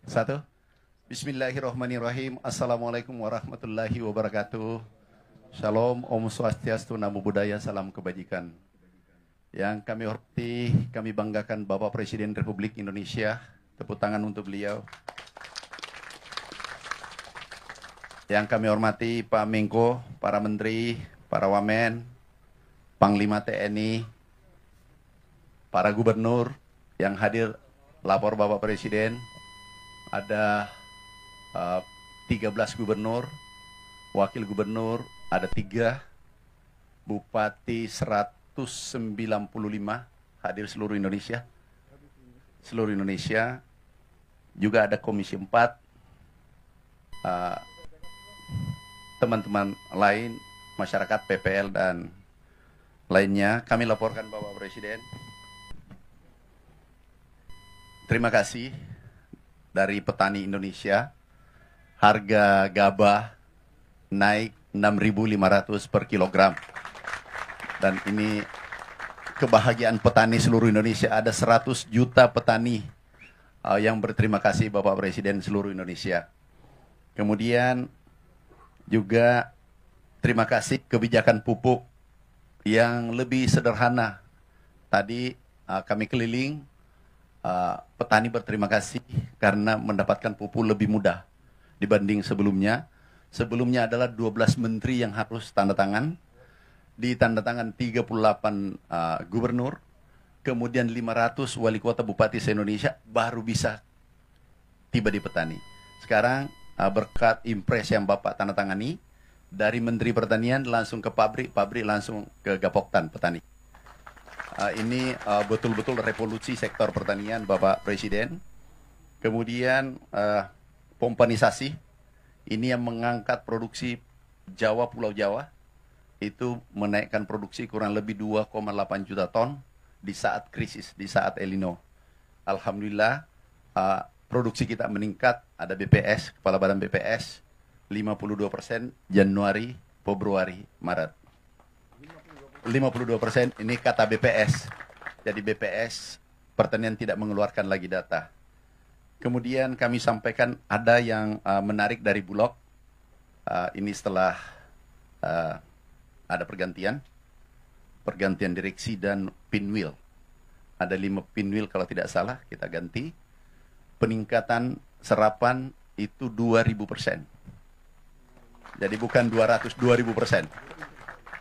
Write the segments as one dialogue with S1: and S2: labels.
S1: Satu. Bismillahirrahmanirrahim. Assalamualaikum warahmatullahi wabarakatuh. Shalom, Om Swastiastu, Namo Buddhaya, salam kebajikan. Yang kami hormati, kami banggakan Bapak Presiden Republik Indonesia. Tepuk tangan untuk beliau. Yang kami hormati Pak Menko, para Menteri, para Wamen, Panglima TNI, para Gubernur yang hadir lapor Bapak Presiden. Ada 13 gubernur, wakil gubernur ada 3, bupati 195 hadir seluruh Indonesia. Seluruh Indonesia. Juga ada Komisi 4, teman-teman lain, masyarakat, PPL dan lainnya. Kami laporkan Bapak Presiden. Terima kasih dari petani Indonesia. Harga gabah naik 6.500 per kilogram. Dan ini kebahagiaan petani seluruh Indonesia. Ada 100 juta petani yang berterima kasih Bapak Presiden seluruh Indonesia. Kemudian juga terima kasih kebijakan pupuk yang lebih sederhana. Tadi kami keliling, petani berterima kasih karena mendapatkan pupuk lebih mudah dibanding sebelumnya. Sebelumnya adalah 12 menteri yang harus tanda tangan, ditandatangan 38 gubernur, kemudian 500 wali kota bupati se-Indonesia baru bisa tiba di petani. Sekarang berkat impres yang Bapak tanda tangani, dari Menteri Pertanian langsung ke pabrik, pabrik langsung ke Gapoktan petani. Ini betul-betul revolusi sektor pertanian Bapak Presiden. Kemudian pompanisasi, ini yang mengangkat produksi Jawa, Pulau Jawa, itu menaikkan produksi kurang lebih 2,8 juta ton di saat krisis, di saat El Nino. Alhamdulillah produksi kita meningkat. Ada BPS, Kepala Badan BPS 52% Januari, Februari, Maret. 52% ini kata BPS. Jadi BPS Pertanian tidak mengeluarkan lagi data. Kemudian kami sampaikan ada yang menarik dari Bulog. Ini setelah ada pergantian direksi dan pinwheel. Ada 5 pinwheel kalau tidak salah kita ganti. Peningkatan serapan itu 2000%. Jadi bukan 200, 2000%.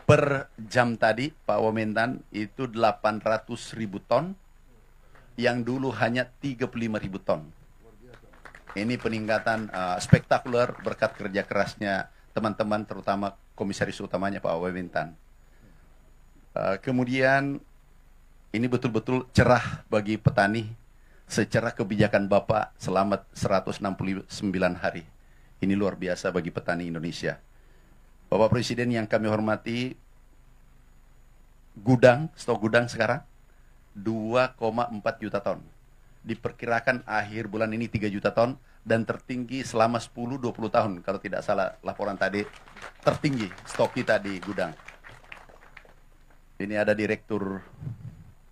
S1: Per jam tadi Pak Wamentan itu 800.000 ton, yang dulu hanya 35.000 ton. Ini peningkatan spektakuler berkat kerja kerasnya teman-teman, terutama komisaris utamanya Pak Wamentan. Kemudian ini betul-betul cerah bagi petani secara kebijakan Bapak selama 169 hari. Ini luar biasa bagi petani Indonesia. Bapak Presiden yang kami hormati, stok gudang sekarang 2,4 juta ton. Diperkirakan akhir bulan ini 3 juta ton dan tertinggi selama 10-20 tahun. Kalau tidak salah laporan tadi, tertinggi stok kita di gudang. Ini ada Direktur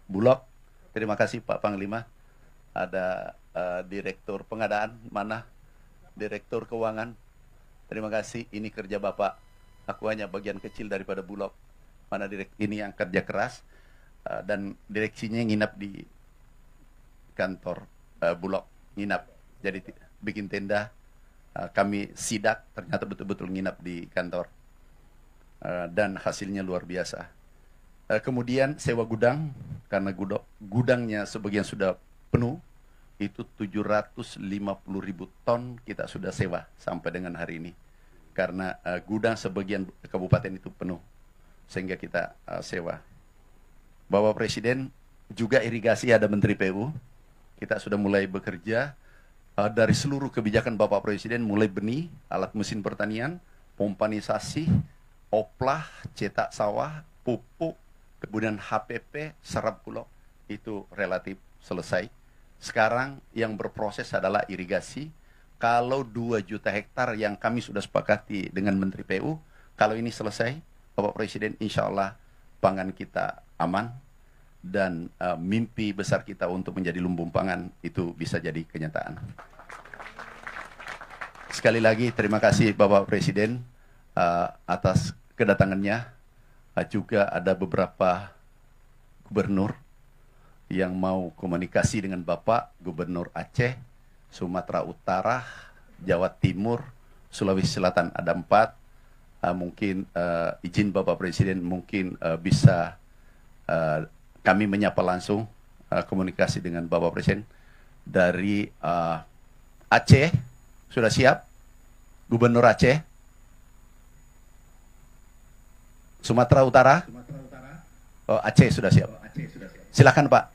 S1: Bulog. Terima kasih Pak Panglima. Ada Direktur Pengadaan, mana? Direktur Keuangan. Terima kasih, ini kerja Bapak. Aku hanya bagian kecil daripada Bulog. Mana ini yang kerja keras dan direksinya nginap di kantor Bulog, nginap. Jadi bikin tenda, kami sidak, ternyata betul-betul nginap di kantor. Dan hasilnya luar biasa. Kemudian sewa gudang, karena gudangnya sebagian sudah penuh, itu 750.000 ton kita sudah sewa sampai dengan hari ini. Karena gudang sebagian kabupaten itu penuh, sehingga kita sewa. Bapak Presiden, juga irigasi ada Menteri PU. Kita sudah mulai bekerja dari seluruh kebijakan Bapak Presiden, mulai benih, alat mesin pertanian, pompanisasi, oplah, cetak sawah, pupuk, kemudian HPP, serap bulog, itu relatif selesai. Sekarang yang berproses adalah irigasi. Kalau 2 juta hektar yang kami sudah sepakati dengan Menteri PU, kalau ini selesai, Bapak Presiden, insya Allah pangan kita aman, dan mimpi besar kita untuk menjadi lumbung pangan itu bisa jadi kenyataan. Sekali lagi terima kasih Bapak Presiden atas kedatangannya. Juga ada beberapa gubernur yang mau komunikasi dengan Bapak, Gubernur Aceh, Sumatera Utara, Jawa Timur, Sulawesi Selatan ada 4. Mungkin izin Bapak Presiden mungkin bisa kami menyapa langsung komunikasi dengan Bapak Presiden dari Aceh. Sudah siap? Gubernur Aceh? Sumatera Utara? Oh, Aceh sudah siap. Silakan Pak.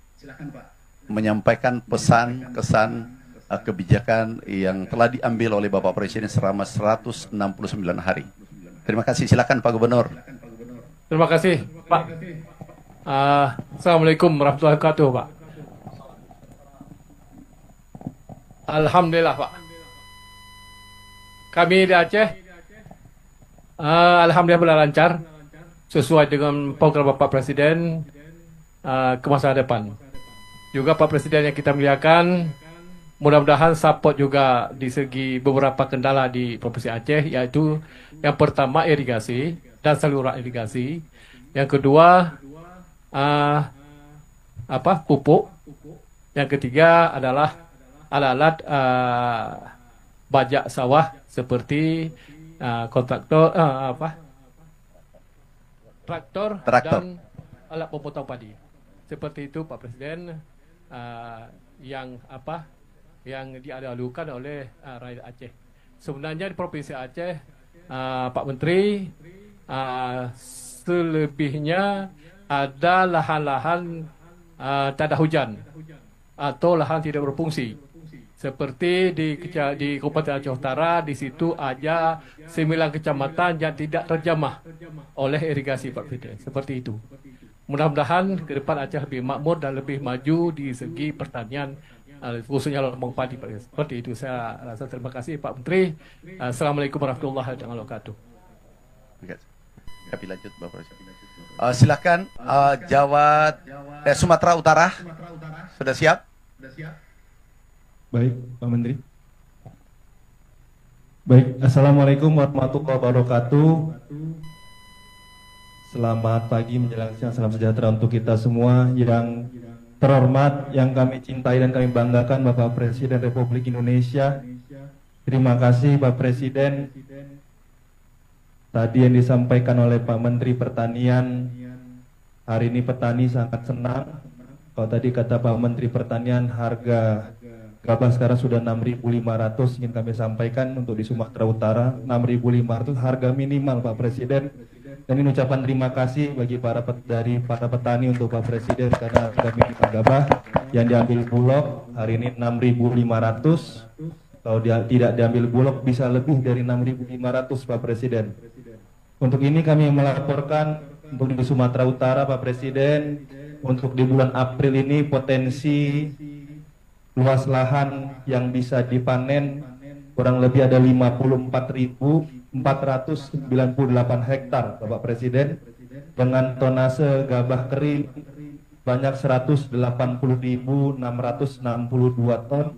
S1: Menyampaikan pesan, kesan, kebijakan yang telah diambil oleh Bapak Presiden selama 169 hari. Terima kasih. Silakan Pak Gubernur.
S2: Terima kasih Pak. Assalamualaikum warahmatullahi wabarakatuh Pak. Alhamdulillah Pak. Kami di Aceh, alhamdulillah berjalan lancar sesuai dengan program Bapak Presiden ke masa depan. Juga Pak Presiden yang kita muliakan, mudah-mudahan support juga di segi beberapa kendala di Provinsi Aceh, yaitu yang pertama irigasi dan saluran irigasi, yang kedua pupuk, yang ketiga adalah alat-alat bajak sawah seperti kontraktor traktor dan alat pemotong padi. Seperti itu Pak Presiden yang diadalukan oleh rakyat Aceh. Sebenarnya di Provinsi Aceh, Pak Menteri, selebihnya ada lahan-lahan tak ada hujan atau lahan tidak berfungsi. Seperti di Kabupaten Aceh Utara, di situ ada 9 kecamatan yang tidak terjamah oleh irigasi Pak Presiden. Seperti itu. Mudah-mudahan ke depan Aceh lebih makmur dan lebih maju di segi pertanian, khususnya lombang padi. Seperti itu. Saya rasa terima kasih Pak Menteri. Assalamualaikum warahmatullahi wabarakatuh.
S1: Kami lanjut Bapak Presiden. Silakan Sumatera Utara. Sudah siap?
S3: Baik, Pak Menteri. Baik, Assalamualaikum warahmatullahi wabarakatuh. Selamat pagi menjelang siang, salam sejahtera untuk kita semua. Yang terhormat, yang kami cintai dan kami banggakan Bapak Presiden Republik Indonesia. Terima kasih Pak Presiden. Tadi yang disampaikan oleh Pak Menteri Pertanian, hari ini petani sangat senang. Kalau tadi kata Pak Menteri Pertanian, harga gabah sekarang sudah 6.500, ingin kami sampaikan untuk di Sumatera Utara 6.500 harga minimal Pak Presiden. Dan ini ucapan terima kasih bagi para petani untuk Pak Presiden karena harga minimal gabah yang diambil Bulog hari ini 6.500. Kalau tidak diambil Bulog bisa lebih dari 6.500 Pak Presiden. Untuk ini kami melaporkan untuk di Sumatera Utara Pak Presiden, untuk di bulan April ini potensi luas lahan yang bisa dipanen kurang lebih ada 54.498 hektar Bapak Presiden, dengan tonase gabah kering banyak 180.662 ton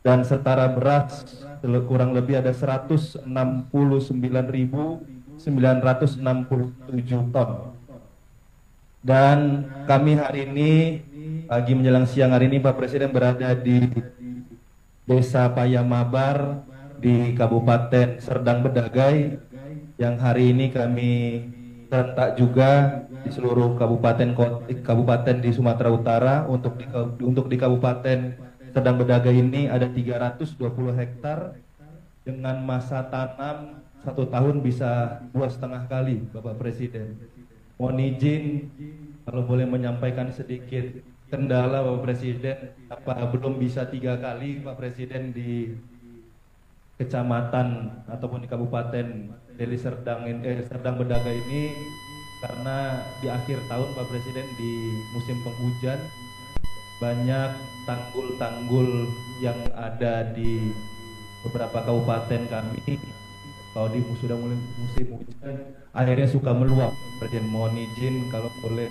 S3: dan setara beras kurang lebih ada 169.967 ton. Dan kami hari ini pagi menjelang siang hari ini Pak Presiden berada di Desa Payamabar di Kabupaten Serdang Bedagai, yang hari ini kami serentak juga di seluruh kabupaten di Sumatera Utara. Untuk di Kabupaten Serdang Bedagai ini ada 320 hektar dengan masa tanam 1 tahun bisa 2,5 kali Bapak Presiden. Mohon izin kalau boleh menyampaikan sedikit kendala Bapak Presiden, apa belum bisa 3 kali Pak Presiden di kecamatan ataupun di Kabupaten Deli Serdang Bedagai ini, karena di akhir tahun Pak Presiden di musim penghujan banyak tanggul-tanggul yang ada di beberapa kabupaten kami kalau sudah mulai musim hujan akhirnya suka meluap. Presiden mohon izin kalau boleh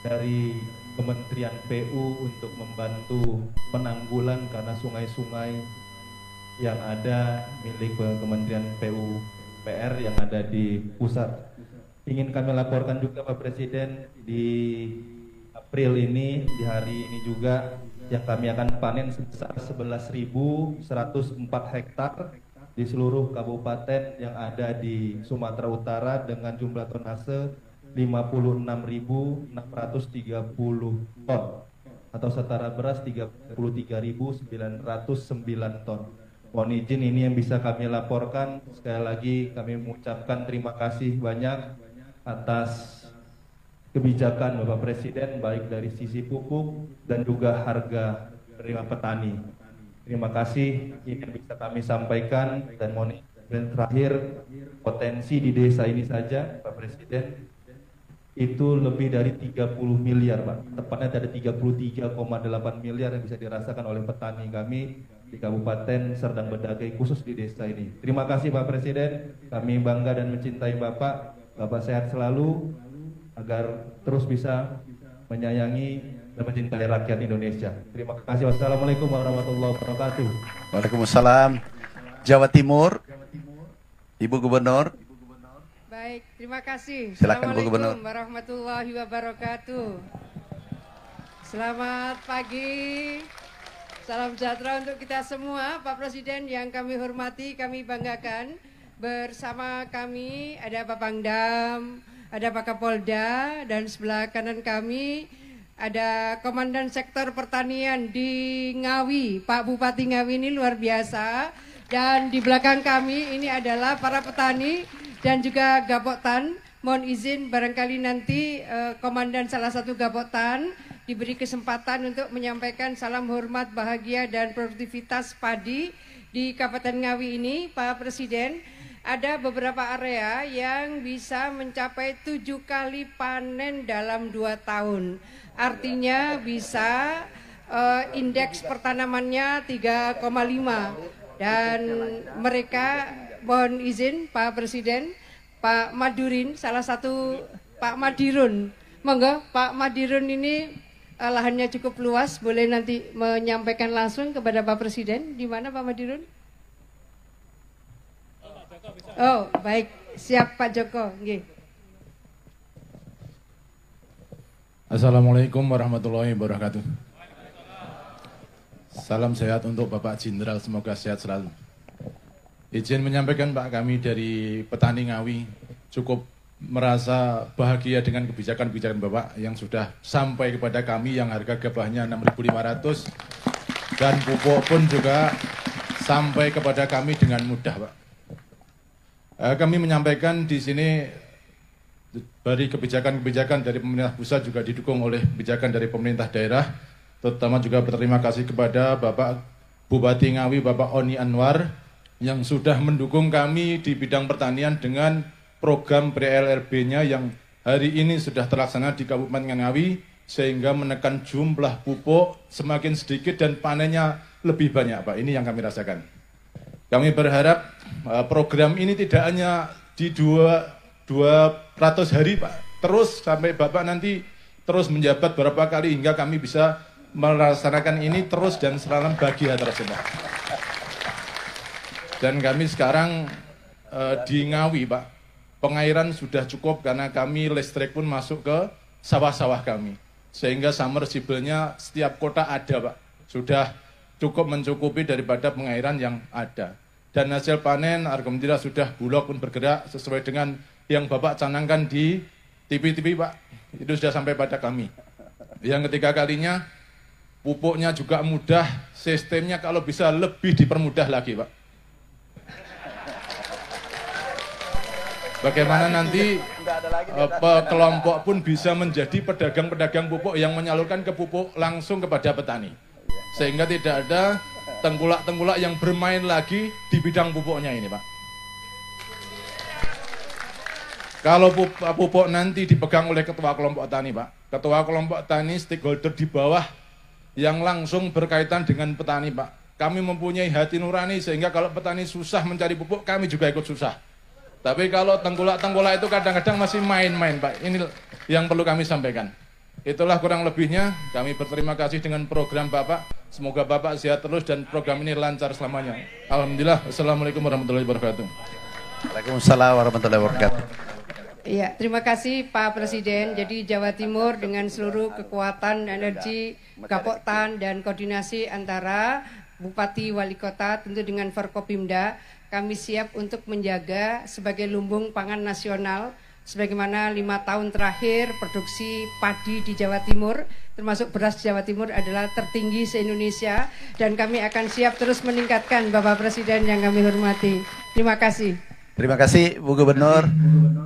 S3: dari Kementerian PU untuk membantu penanggulan karena sungai-sungai yang ada milik Kementerian PUPR yang ada di pusat. Ingin kami laporkan juga Pak Presiden, di April ini, di hari ini juga yang kami akan panen sebesar 11.104 hektar di seluruh kabupaten yang ada di Sumatera Utara dengan jumlah tonase 56.630 ton atau setara beras 33.909 ton. Mohon izin ini yang bisa kami laporkan. Sekali lagi kami mengucapkan terima kasih banyak atas kebijakan Bapak Presiden baik dari sisi pupuk dan juga harga penerima petani. Terima kasih, ini yang bisa kami sampaikan. Dan mohon izin terakhir, potensi di desa ini saja Pak Presiden itu lebih dari 30 miliar Pak. Tepatnya ada 33,8 miliar yang bisa dirasakan oleh petani kami di Kabupaten Serdang Bedagai, khusus di desa ini. Terima kasih Pak Presiden, kami bangga dan mencintai Bapak. Bapak sehat selalu agar terus bisa menyayangi dan mencintai rakyat Indonesia. Terima kasih. Wassalamualaikum warahmatullahi wabarakatuh.
S1: Waalaikumsalam. Jawa Timur, Ibu Gubernur.
S4: Baik, terima kasih.
S1: Silakan Bu Gubernur.
S4: Assalamualaikum warahmatullahi wabarakatuh. Selamat pagi. Salam sejahtera untuk kita semua. Pak Presiden yang kami hormati, kami banggakan. Bersama kami ada Pak Pangdam, ada Pak Kapolda, dan sebelah kanan kami ada Komandan Sektor Pertanian di Ngawi, Pak Bupati Ngawi ini luar biasa. Dan di belakang kami ini adalah para petani dan juga Gapoktan. Mohon izin barangkali nanti Komandan salah satu Gapoktan diberi kesempatan untuk menyampaikan salam hormat, bahagia, dan produktivitas padi di Kabupaten Ngawi ini. Pak Presiden, ada beberapa area yang bisa mencapai 7 kali panen dalam 2 tahun. Artinya bisa indeks pertanamannya 3,5. Dan mereka, mohon izin Pak Presiden, Pak Madurin, salah satu Pak Madirun. Monggo Pak Madirun ini lahannya cukup luas, boleh nanti menyampaikan langsung kepada Pak Presiden. Di mana Pak Madirun? Oh, baik. Siap Pak Joko. Nggih.
S5: Assalamualaikum warahmatullahi wabarakatuh. Salam sehat untuk Bapak Jenderal, semoga sehat selalu. Izin menyampaikan Pak, kami dari petani Ngawi cukup merasa bahagia dengan kebijakan-kebijakan Bapak yang sudah sampai kepada kami, yang harga gabahnya 6.500 dan pupuk pun juga sampai kepada kami dengan mudah Pak. Kami menyampaikan di sini dari kebijakan-kebijakan dari pemerintah pusat juga didukung oleh kebijakan dari pemerintah daerah, terutama juga berterima kasih kepada Bapak Bupati Ngawi, Bapak Oni Anwar, yang sudah mendukung kami di bidang pertanian dengan program PLRB-nya yang hari ini sudah terlaksana di Kabupaten Ngawi, sehingga menekan jumlah pupuk semakin sedikit dan panennya lebih banyak Pak. Ini yang kami rasakan. Kami berharap program ini tidak hanya di 200 hari Pak, terus sampai Bapak nanti terus menjabat berapa kali hingga kami bisa melaksanakan ini terus dan selalu bahagia terus Pak. Dan kami sekarang di Ngawi Pak, pengairan sudah cukup karena kami listrik pun masuk ke sawah-sawah kami, sehingga submersible-nya setiap kota ada Pak, sudah cukup mencukupi daripada pengairan yang ada. Dan hasil panen alhamdulillah sudah Bulog pun bergerak sesuai dengan yang Bapak canangkan di TV-TV Pak, itu sudah sampai pada kami. Yang ketiga kalinya pupuknya juga mudah, sistemnya kalau bisa lebih dipermudah lagi Pak. Bagaimana nanti kelompok pun bisa menjadi pedagang-pedagang pupuk yang menyalurkan ke pupuk langsung kepada petani, sehingga tidak ada tengkulak-tengkulak yang bermain lagi di bidang pupuknya ini Pak. Kalau pupuk nanti dipegang oleh ketua kelompok tani Pak, ketua kelompok tani stakeholder di bawah yang langsung berkaitan dengan petani Pak. Kami mempunyai hati nurani sehingga kalau petani susah mencari pupuk, kami juga ikut susah. Tapi kalau tengkulak-tengkulak itu kadang-kadang masih main-main Pak. Ini yang perlu kami sampaikan. Itulah kurang lebihnya, kami berterima kasih dengan program Bapak. Semoga Bapak sehat terus dan program ini lancar selamanya. Alhamdulillah. Assalamualaikum warahmatullahi wabarakatuh.
S1: Waalaikumsalam warahmatullahi wabarakatuh.
S4: Iya, terima kasih Pak Presiden. Jadi Jawa Timur dengan seluruh kekuatan, energi, Gapoktan dan koordinasi antara Bupati, Wali Kota, tentu dengan Forkopimda, kami siap untuk menjaga sebagai lumbung pangan nasional. Sebagaimana 5 tahun terakhir produksi padi di Jawa Timur, termasuk beras Jawa Timur adalah tertinggi se-Indonesia, dan kami akan siap terus meningkatkan, Bapak Presiden yang kami hormati. Terima kasih.
S1: Terima kasih Bu Gubernur.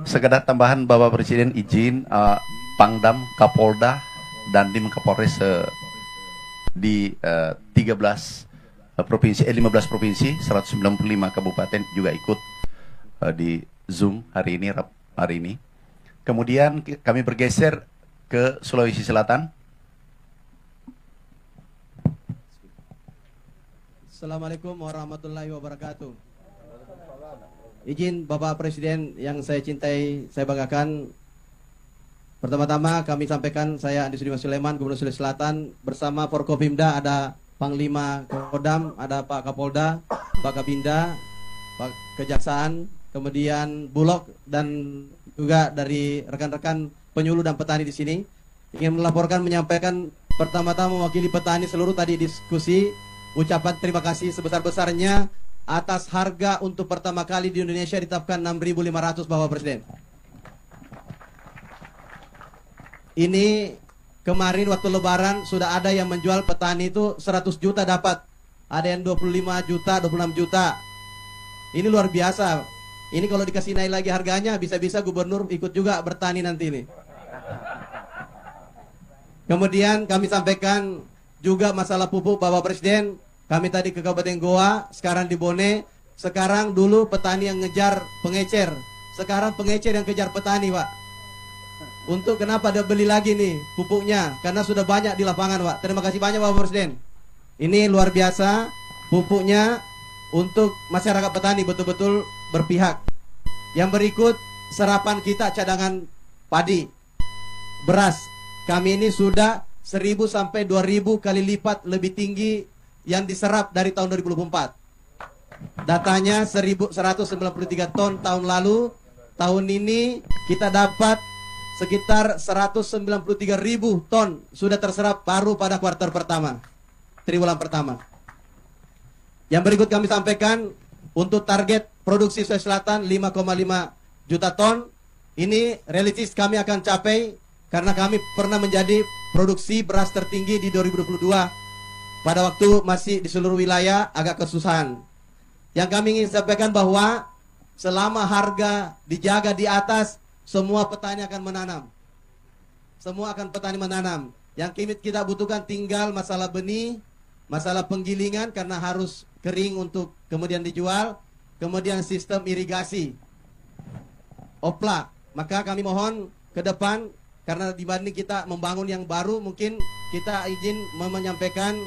S1: Sekedar tambahan Bapak Presiden izin Pangdam, Kapolda, dan Dim Kapolres di 15 provinsi, 195 kabupaten juga ikut di Zoom hari ini. Kemudian kami bergeser ke Sulawesi Selatan.
S6: Assalamualaikum warahmatullahi wabarakatuh. Izin Bapak Presiden yang saya cintai, saya banggakan. Pertama-tama kami sampaikan, saya Andi Sudirman Sulaiman, Gubernur Sulawesi Selatan, bersama Forkopimda ada Panglima Kodam, ada Pak Kapolda, Pak Kabinda, Pak Kejaksaan, kemudian Bulog, dan juga dari rekan-rekan penyuluh dan petani di sini. Ingin melaporkan, menyampaikan pertama-tama mewakili petani seluruh tadi diskusi, ucapan terima kasih sebesar-besarnya atas harga untuk pertama kali di Indonesia ditetapkan 6.500 Bapak Presiden. Ini kemarin waktu Lebaran sudah ada yang menjual petani itu 100 juta dapat, ada yang 25 juta, 26 juta. Ini luar biasa. Ini kalau dikasih naik lagi harganya, bisa-bisa gubernur ikut juga bertani nanti ini. Kemudian kami sampaikan juga masalah pupuk Bapak Presiden. Kami tadi ke Kabupaten Goa, sekarang di Bone. Sekarang dulu petani yang ngejar pengecer, sekarang pengecer yang kejar petani, Pak. Untuk kenapa dia beli lagi nih pupuknya? Karena sudah banyak di lapangan, Pak. Terima kasih banyak Bapak Presiden. Ini luar biasa pupuknya untuk masyarakat petani, betul-betul berpihak. Yang berikut serapan kita cadangan padi, beras. Kami ini sudah 1.000 sampai 2.000 kali lipat lebih tinggi yang diserap dari tahun 2024. Datanya 1.193 ton tahun lalu. Tahun ini kita dapat sekitar 193.000 ton sudah terserap baru pada kuartal pertama, triwulan pertama. Yang berikut kami sampaikan untuk target produksi Sulawesi Selatan 5,5 juta ton. Ini realistis kami akan capai karena kami pernah menjadi produksi beras tertinggi di 2022. Pada waktu masih di seluruh wilayah agak kesusahan. Yang kami ingin sampaikan bahwa selama harga dijaga di atas, semua petani akan menanam. Semua akan petani menanam. Yang kita butuhkan tinggal masalah benih, masalah penggilingan karena harus kering untuk kemudian dijual, kemudian sistem irigasi, opla. Maka kami mohon ke depan, karena dibanding kita membangun yang baru, mungkin kita izin menyampaikan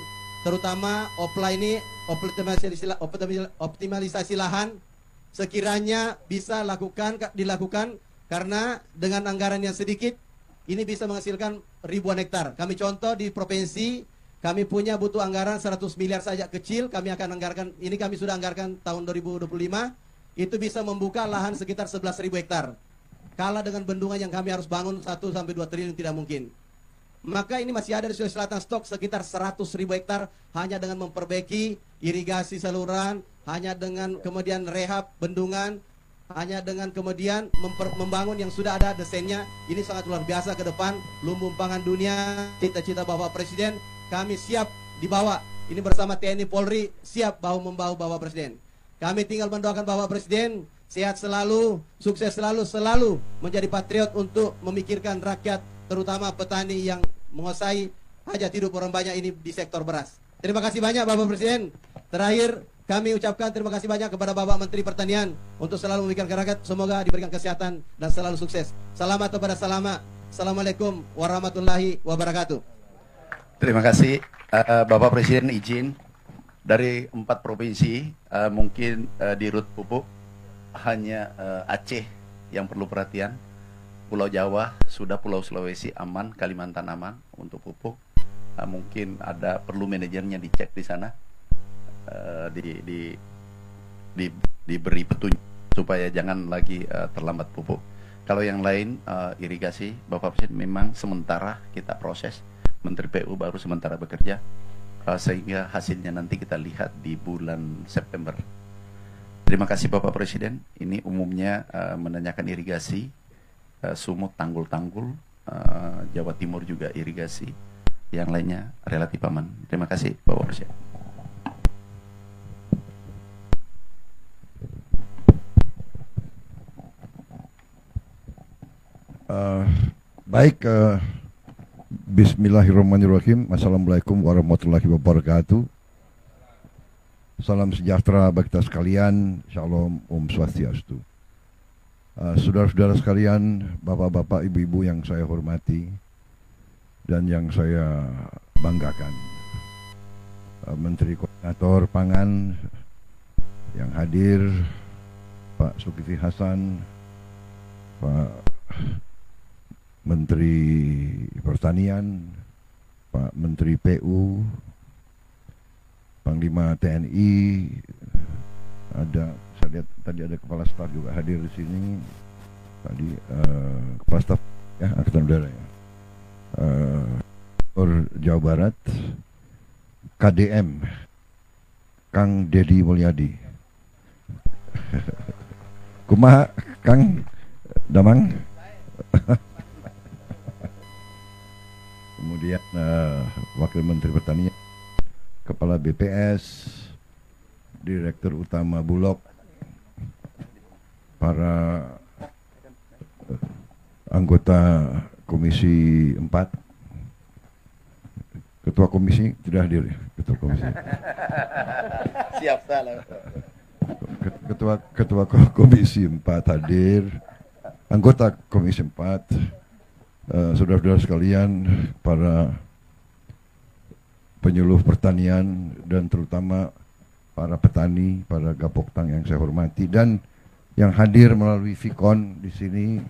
S6: terutama opla ini, optimalisasi lahan, sekiranya bisa dilakukan karena dengan anggaran yang sedikit, ini bisa menghasilkan ribuan hektar. Kami contoh di provinsi, kami punya butuh anggaran 100 miliar saja kecil, kami akan anggarkan, ini kami sudah anggarkan tahun 2025, itu bisa membuka lahan sekitar 11.000 hektar. Kalah dengan bendungan yang kami harus bangun 1-2 triliun tidak mungkin. Maka ini masih ada di Sulawesi Selatan stok sekitar 100.000 hektar hanya dengan memperbaiki irigasi saluran, hanya dengan kemudian rehab bendungan, hanya dengan kemudian membangun yang sudah ada desainnya. Ini sangat luar biasa ke depan, lumbung pangan dunia, cita-cita Bapak Presiden, kami siap dibawa. Ini bersama TNI Polri siap bahu-membahu Bapak Presiden. Kami tinggal mendoakan Bapak Presiden sehat selalu, sukses selalu menjadi patriot untuk memikirkan rakyat, terutama petani yang menguasai hajat hidup orang banyak ini di sektor beras. Terima kasih banyak Bapak Presiden. Terakhir kami ucapkan terima kasih banyak kepada Bapak Menteri Pertanian untuk selalu memikirkan rakyat. Semoga diberikan kesehatan dan selalu sukses. Selamat kepada selamat. Assalamualaikum warahmatullahi wabarakatuh.
S1: Terima kasih Bapak Presiden, izin dari 4 provinsi mungkin di rut pupuk hanya Aceh yang perlu perhatian. Pulau Jawa sudah, Pulau Sulawesi aman, Kalimantan aman untuk pupuk. mungkin ada perlu manajernya dicek di sana, diberi petunjuk supaya jangan lagi terlambat pupuk. Kalau yang lain irigasi, Bapak Presiden, memang sementara kita proses, Menteri PU baru sementara bekerja, sehingga hasilnya nanti kita lihat di bulan September. Terima kasih Bapak Presiden. Ini umumnya menanyakan irigasi, Sumut tanggul-tanggul, Jawa Timur juga irigasi, yang lainnya relatif aman. Terima kasih Bapak Presiden.
S7: Baik, bismillahirrahmanirrahim. Assalamualaikum warahmatullahi wabarakatuh. Salam sejahtera bagi kita sekalian. Shalom, Om Swastiastu. Saudara-saudara sekalian, bapak-bapak, ibu-ibu yang saya hormati dan yang saya banggakan, Menteri Koordinator Pangan yang hadir, Pak Zulkifli Hasan, Pak Menteri Pertanian, Pak Menteri PU, Panglima TNI, ada, saya lihat tadi ada Kepala Staf juga hadir di sini, tadi Kepala Staf ya Angkatan Udara ya, Jawa Barat, KDM, Kang Dedi Mulyadi, kumaha Kang Damang. Kemudian Wakil Menteri Pertanian, Kepala BPS, Direktur Utama Bulog, para anggota Komisi 4, Ketua Komisi tidak hadir, Ketua Komisi.
S1: Siap salah.
S7: Ketua Komisi 4 hadir, anggota Komisi 4, saudara-saudara sekalian, para penyuluh pertanian dan terutama para petani, para Gapoktang yang saya hormati, dan yang hadir melalui Vicon di sini,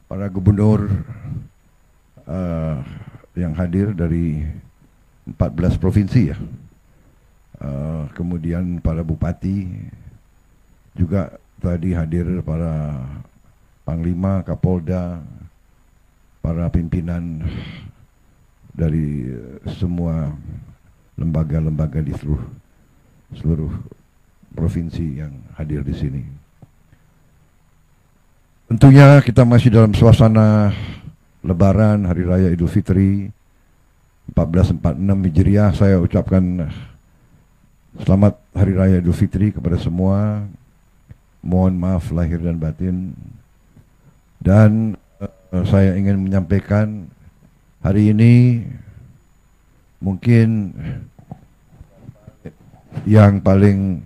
S7: para gubernur yang hadir dari 14 provinsi ya, kemudian para bupati juga tadi hadir, para Panglima, Kapolda, para pimpinan dari semua lembaga-lembaga di seluruh provinsi yang hadir di sini. Tentunya kita masih dalam suasana Lebaran, Hari Raya Idul Fitri 1446 Hijriah. Saya ucapkan selamat Hari Raya Idul Fitri kepada semua. Mohon maaf lahir dan batin. Dan saya ingin menyampaikan hari ini mungkin yang paling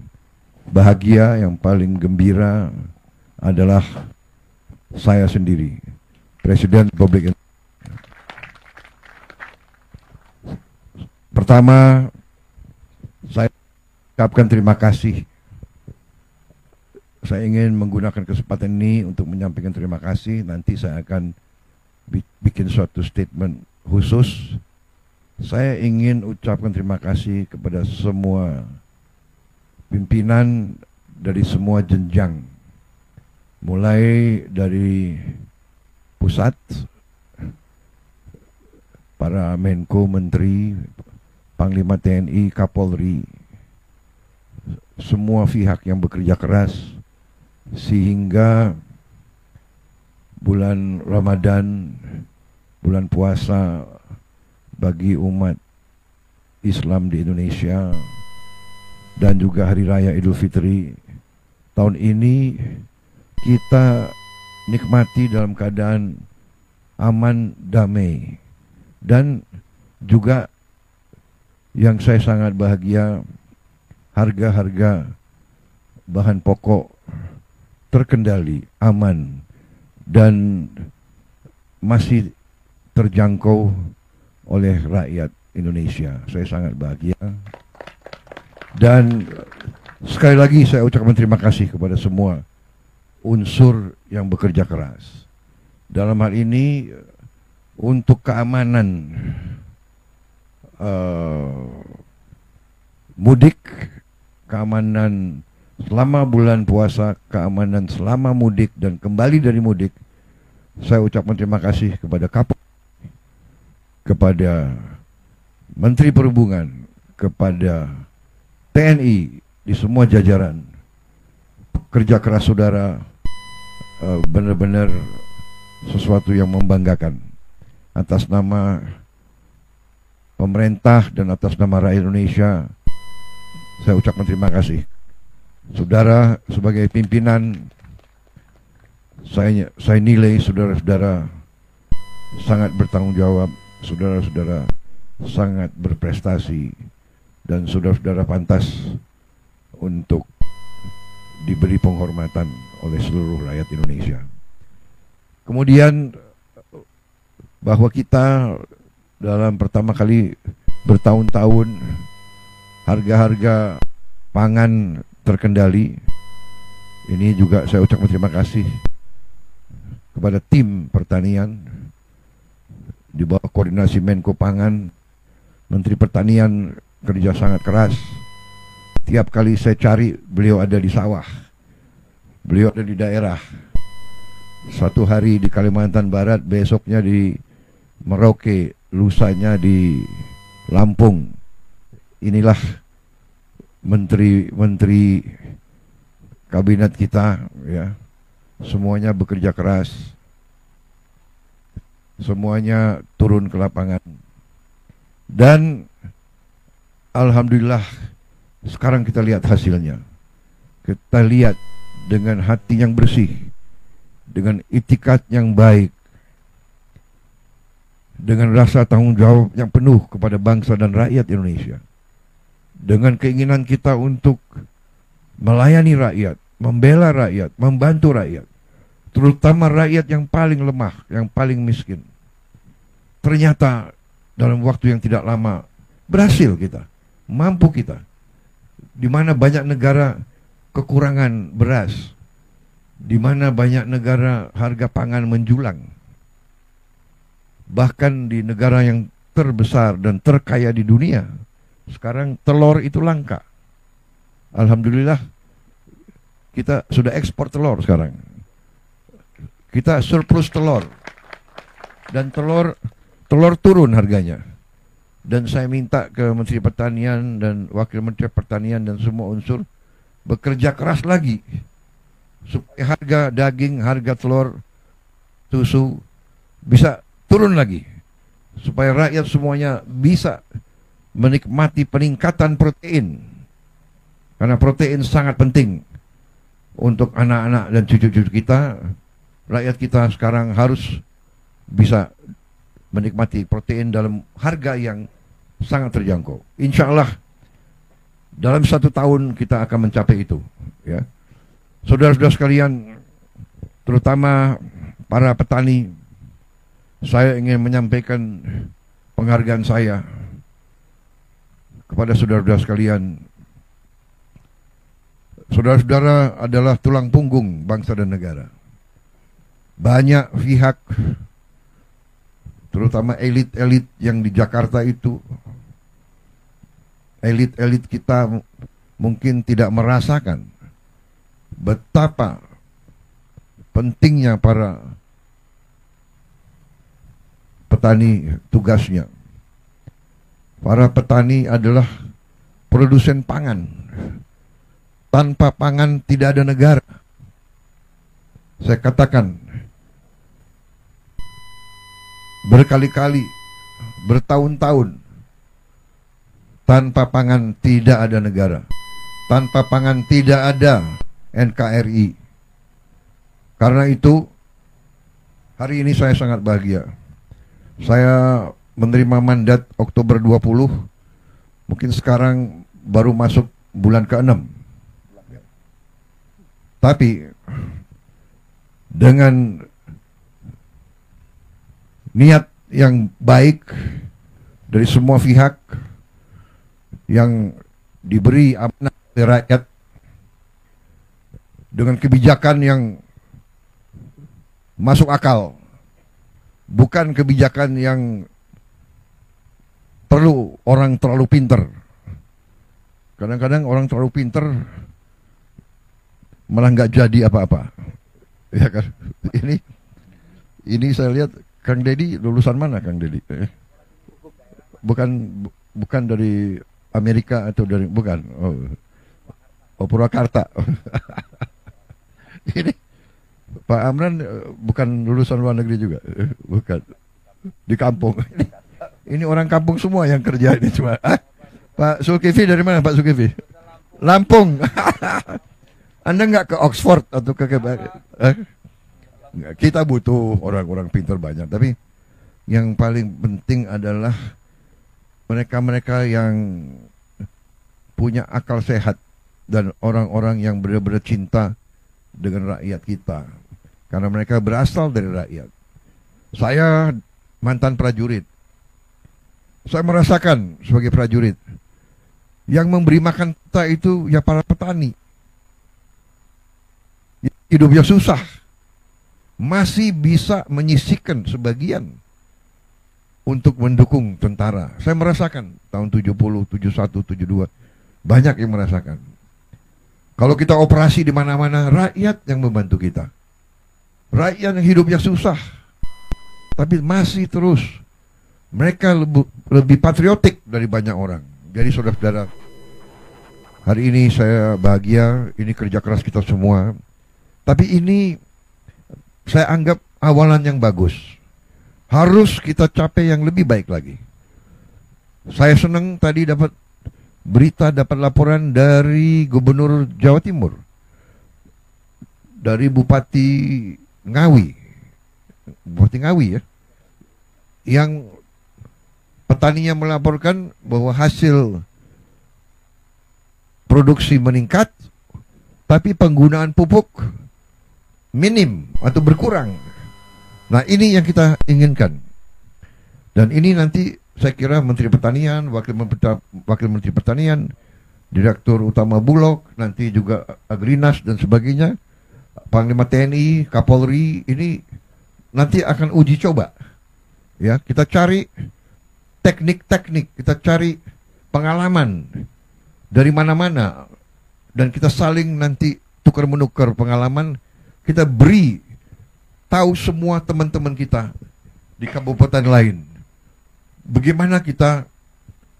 S7: bahagia, yang paling gembira adalah saya sendiri, Presiden Republik Indonesia. Pertama, saya ucapkan terima kasih. Saya ingin menggunakan kesempatan ini untuk menyampaikan terima kasih. Nanti saya akan bikin suatu statement khusus. Saya ingin ucapkan terima kasih kepada semua pimpinan dari semua jenjang, mulai dari pusat, para Menko, Menteri, Panglima TNI, Kapolri, semua pihak yang bekerja keras sehingga bulan Ramadan, bulan puasa bagi umat Islam di Indonesia, dan juga Hari Raya Idul Fitri tahun ini kita nikmati dalam keadaan aman, damai. Dan juga yang saya sangat bahagia, harga-harga bahan pokok terkendali, aman, dan masih terjangkau oleh rakyat Indonesia. Saya sangat bahagia. Dan sekali lagi saya ucapkan terima kasih kepada semua unsur yang bekerja keras. Dalam hal ini untuk keamanan mudik, keamanan selama bulan puasa, keamanan selama mudik dan kembali dari mudik. Saya ucapkan terima kasih kepada Kapolri, kepada Menteri Perhubungan, kepada TNI di semua jajaran. Kerja keras saudara benar-benar sesuatu yang membanggakan. Atas nama pemerintah dan atas nama rakyat Indonesia, saya ucapkan terima kasih. Saudara sebagai pimpinan, saya nilai saudara-saudara sangat bertanggung jawab, saudara-saudara sangat berprestasi, dan saudara-saudara pantas untuk diberi penghormatan oleh seluruh rakyat Indonesia. Kemudian bahwa kita dalam pertama kali bertahun-tahun harga-harga pangan terkendali. Ini juga saya ucapkan terima kasih kepada tim pertanian di bawah koordinasi Menko Pangan. Menteri Pertanian kerja sangat keras. Tiap kali saya cari, beliau ada di sawah, beliau ada di daerah. Satu hari di Kalimantan Barat, besoknya di Merauke, lusanya di Lampung. Inilah menteri-menteri kabinet kita, ya. Semuanya bekerja keras, semuanya turun ke lapangan, dan alhamdulillah sekarang kita lihat hasilnya. Kita lihat dengan hati yang bersih, dengan itikat yang baik, dengan rasa tanggung jawab yang penuh kepada bangsa dan rakyat Indonesia, dengan keinginan kita untuk melayani rakyat, membela rakyat, membantu rakyat, terutama rakyat yang paling lemah, yang paling miskin. Ternyata dalam waktu yang tidak lama berhasil kita, mampu kita. Di mana banyak negara kekurangan beras, di mana banyak negara harga pangan menjulang, bahkan di negara yang terbesar dan terkaya di dunia, sekarang telur itu langka. Alhamdulillah kita sudah ekspor telur sekarang. Kita surplus telur, dan telur turun harganya. Dan saya minta ke Menteri Pertanian dan Wakil Menteri Pertanian dan semua unsur bekerja keras lagi supaya harga daging, harga telur, susu bisa turun lagi, supaya rakyat semuanya bisa menikmati peningkatan protein, karena protein sangat penting untuk anak-anak dan cucu-cucu kita. Rakyat kita sekarang harus bisa menikmati protein dalam harga yang sangat terjangkau. Insya Allah dalam 1 tahun kita akan mencapai itu, ya. Saudara-saudara sekalian, terutama para petani, saya ingin menyampaikan penghargaan saya kepada saudara-saudara sekalian. Saudara-saudara adalah tulang punggung bangsa dan negara. Banyak pihak, terutama elit-elit yang di Jakarta itu, elit-elit kita mungkin tidak merasakan betapa pentingnya para petani tugasnya. Para petani adalah produsen pangan. Tanpa pangan tidak ada negara. Saya katakan berkali-kali, bertahun-tahun, tanpa pangan tidak ada negara. Tanpa pangan tidak ada NKRI. Karena itu, hari ini saya sangat bahagia. Saya menerima mandat Oktober 20, mungkin sekarang baru masuk bulan ke-6. Tapi dengan niat yang baik dari semua pihak yang diberi amanah oleh rakyat, dengan kebijakan yang masuk akal, bukan kebijakan yang perlu orang terlalu pinter. Kadang-kadang orang terlalu pinter malah nggak jadi apa-apa. Ya kan? Ini saya lihat Kang Deddy lulusan mana Kang Deddy? Bukan dari Amerika atau dari bukan. Oh Purwakarta. Ini Pak Amran bukan lulusan luar negeri juga, bukan. Di kampung. Ini orang kampung semua yang kerja ini cuma. Pak Zulkifli dari mana Pak Zulkifli? Lampung. Anda nggak ke Oxford atau ke kita butuh orang-orang pintar banyak, tapi yang paling penting adalah mereka-mereka yang punya akal sehat dan orang-orang yang benar-benar cinta dengan rakyat kita, karena mereka berasal dari rakyat. Saya mantan prajurit, saya merasakan sebagai prajurit yang memberi makan kita itu ya para petani. Hidupnya susah, masih bisa menyisihkan sebagian untuk mendukung tentara. Saya merasakan tahun 70, 71, 72 banyak yang merasakan. Kalau kita operasi di mana-mana, rakyat yang membantu kita. Rakyat yang hidupnya susah, tapi masih terus. Mereka lebih patriotik dari banyak orang. Jadi saudara-saudara, hari ini saya bahagia, ini kerja keras kita semua. Tapi ini saya anggap awalan yang bagus. Harus kita capai yang lebih baik lagi. Saya senang tadi dapat berita, dapat laporan dari Gubernur Jawa Timur, dari Bupati Ngawi ya, yang petaninya melaporkan bahwa hasil produksi meningkat, tapi penggunaan pupuk minim atau berkurang. Nah, ini yang kita inginkan. Dan ini nanti saya kira Menteri Pertanian, Wakil Menteri Pertanian, Direktur Utama Bulog, nanti juga Agrinas dan sebagainya, Panglima TNI, Kapolri, ini nanti akan uji coba. Ya, kita cari teknik-teknik, kita cari pengalaman dari mana-mana, dan kita saling nanti tukar-menukar pengalaman. Kita beri tahu semua teman-teman kita di kabupaten lain bagaimana kita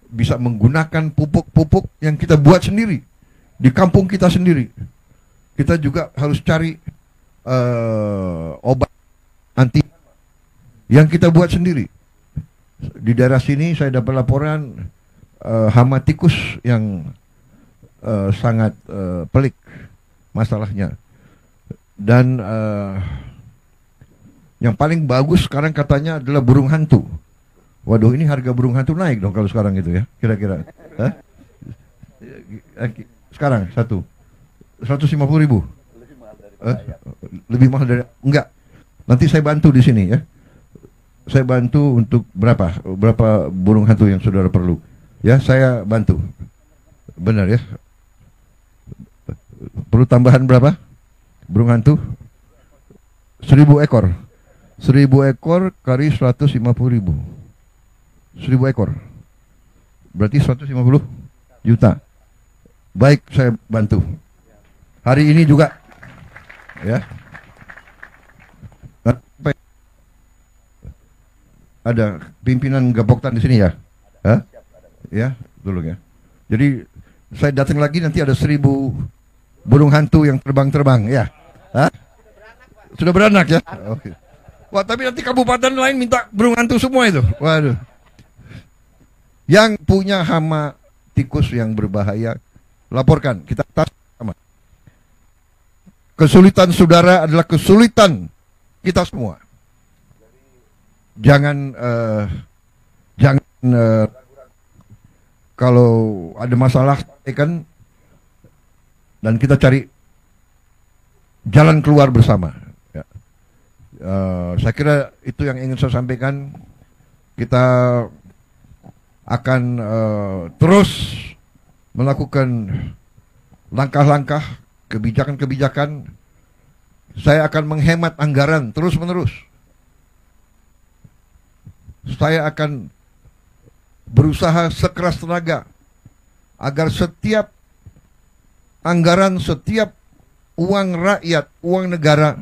S7: bisa menggunakan pupuk-pupuk yang kita buat sendiri di kampung kita sendiri. Kita juga harus cari obat anti yang kita buat sendiri. Di daerah sini saya dapat laporan hama tikus yang sangat pelik masalahnya. Dan yang paling bagus sekarang katanya adalah burung hantu. Waduh, ini harga burung hantu naik dong kalau sekarang itu ya, kira-kira. Sekarang 150.000. Lebih mahal dari enggak. Nanti saya bantu di sini ya. Saya bantu untuk berapa burung hantu yang saudara perlu. Ya, saya bantu. Benar ya. Perlu tambahan berapa? Burung hantu 1.000 ekor. 1.000 ekor kali 150.000. 1.000 ekor. Berarti 150 juta. Baik, saya bantu. Hari ini juga. Ya. Ada pimpinan Gapoktan di sini ya? Hah? Ya, tolong ya. Jadi saya datang lagi nanti ada 1.000 burung hantu yang terbang-terbang ya. Hah? Sudah beranak ya? Oke. Wah, tapi nanti kabupaten lain minta burung hantu semua itu. Waduh. Yang punya hama tikus yang berbahaya, laporkan. Kita tas sama. Kesulitan saudara adalah kesulitan kita semua. Jangan kalau ada masalah kan, dan kita cari jalan keluar bersama. Ya. Saya kira itu yang ingin saya sampaikan. Kita akan terus melakukan langkah-langkah, kebijakan-kebijakan. Saya akan menghemat anggaran terus-menerus. Saya akan berusaha sekeras tenaga agar setiap anggaran, setiap uang rakyat, uang negara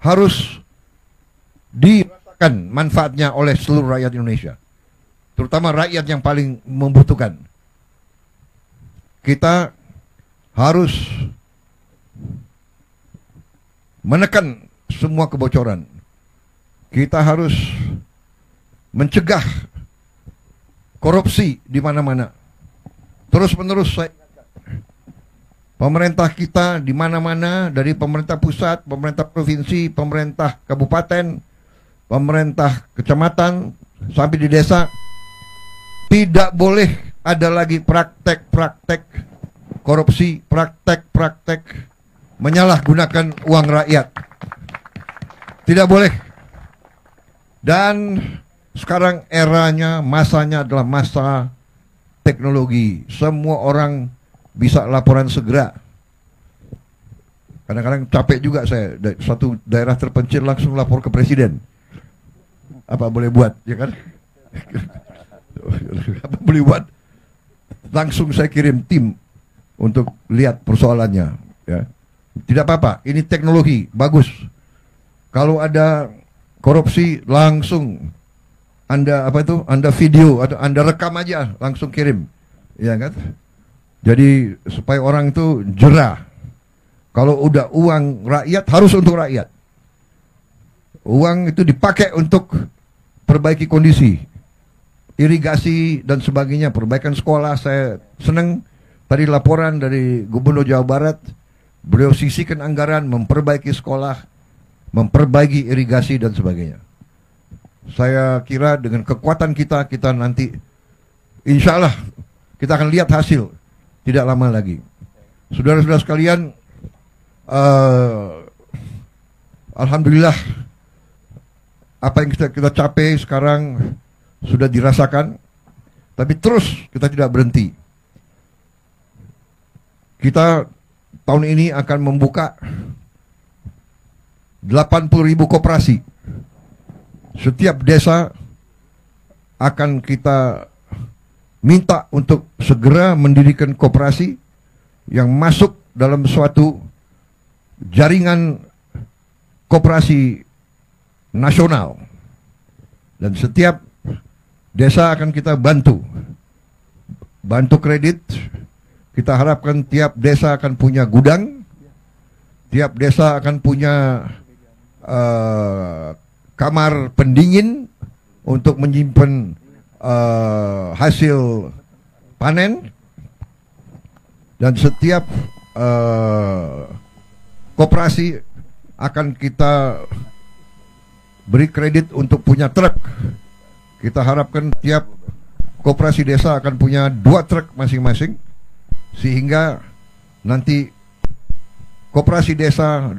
S7: harus dirasakan manfaatnya oleh seluruh rakyat Indonesia, terutama rakyat yang paling membutuhkan. Kita harus menekan semua kebocoran. Kita harus mencegah korupsi di mana-mana. Terus-menerus saya pemerintah kita di mana-mana, dari pemerintah pusat, pemerintah provinsi, pemerintah kabupaten, pemerintah kecamatan, sampai di desa, tidak boleh ada lagi praktek-praktek korupsi, praktek-praktek menyalahgunakan uang rakyat. Tidak boleh. Dan sekarang eranya, masanya adalah masa teknologi. Semua orang bisa laporan segera. Kadang-kadang capek juga saya, satu daerah terpencil langsung lapor ke presiden. Apa boleh buat, ya kan? Apa boleh buat? Langsung saya kirim tim untuk lihat persoalannya, ya. Tidak apa-apa, ini teknologi bagus. Kalau ada korupsi langsung Anda Anda video atau Anda rekam aja, langsung kirim, ya kan? Jadi supaya orang itu jerah. Kalau udah uang rakyat harus untuk rakyat. Uang itu dipakai untuk perbaiki kondisi, irigasi dan sebagainya, perbaikan sekolah. Saya senang tadi laporan dari Gubernur Jawa Barat, beliau sisihkan anggaran memperbaiki sekolah, memperbaiki irigasi dan sebagainya. Saya kira dengan kekuatan kita nanti insya Allah kita akan lihat hasil tidak lama lagi. Saudara-saudara sekalian, alhamdulillah apa yang kita capai sekarang sudah dirasakan, tapi terus kita tidak berhenti. Kita tahun ini akan membuka 80.000 koperasi. Setiap desa akan kita minta untuk segera mendirikan koperasi yang masuk dalam suatu jaringan koperasi nasional. Dan setiap desa akan kita bantu kredit. Kita harapkan tiap desa akan punya gudang, tiap desa akan punya kamar pendingin untuk menyimpan hasil panen, dan setiap koperasi akan kita beri kredit untuk punya truk. Kita harapkan tiap koperasi desa akan punya 2 truk masing-masing, sehingga nanti koperasi desa,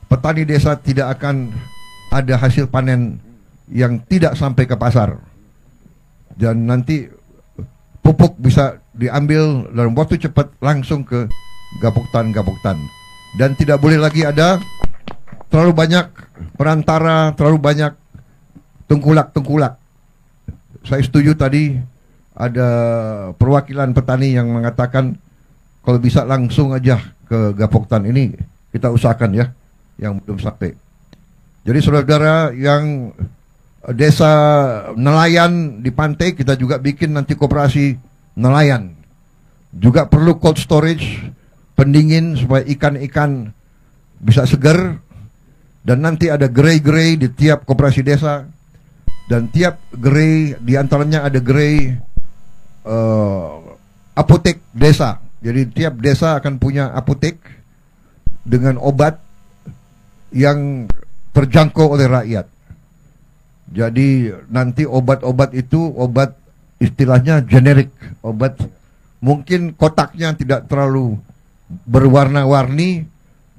S7: petani desa tidak akan ada hasil panen yang tidak sampai ke pasar. Dan nanti pupuk bisa diambil dalam waktu cepat langsung ke gapoktan. Dan tidak boleh lagi ada terlalu banyak perantara, terlalu banyak tengkulak. Saya setuju tadi ada perwakilan petani yang mengatakan kalau bisa langsung aja ke gapoktan. Ini kita usahakan ya, yang belum sampai. Jadi saudara-saudara yang desa nelayan di pantai, kita juga bikin nanti koperasi nelayan. Juga perlu cold storage, pendingin supaya ikan-ikan bisa segar. Dan nanti ada gerai-gerai di tiap koperasi desa. Dan tiap gerai, diantaranya ada gerai apotek desa. Jadi tiap desa akan punya apotek dengan obat yang terjangkau oleh rakyat. Jadi nanti obat-obat itu obat istilahnya generik, obat mungkin kotaknya tidak terlalu berwarna-warni,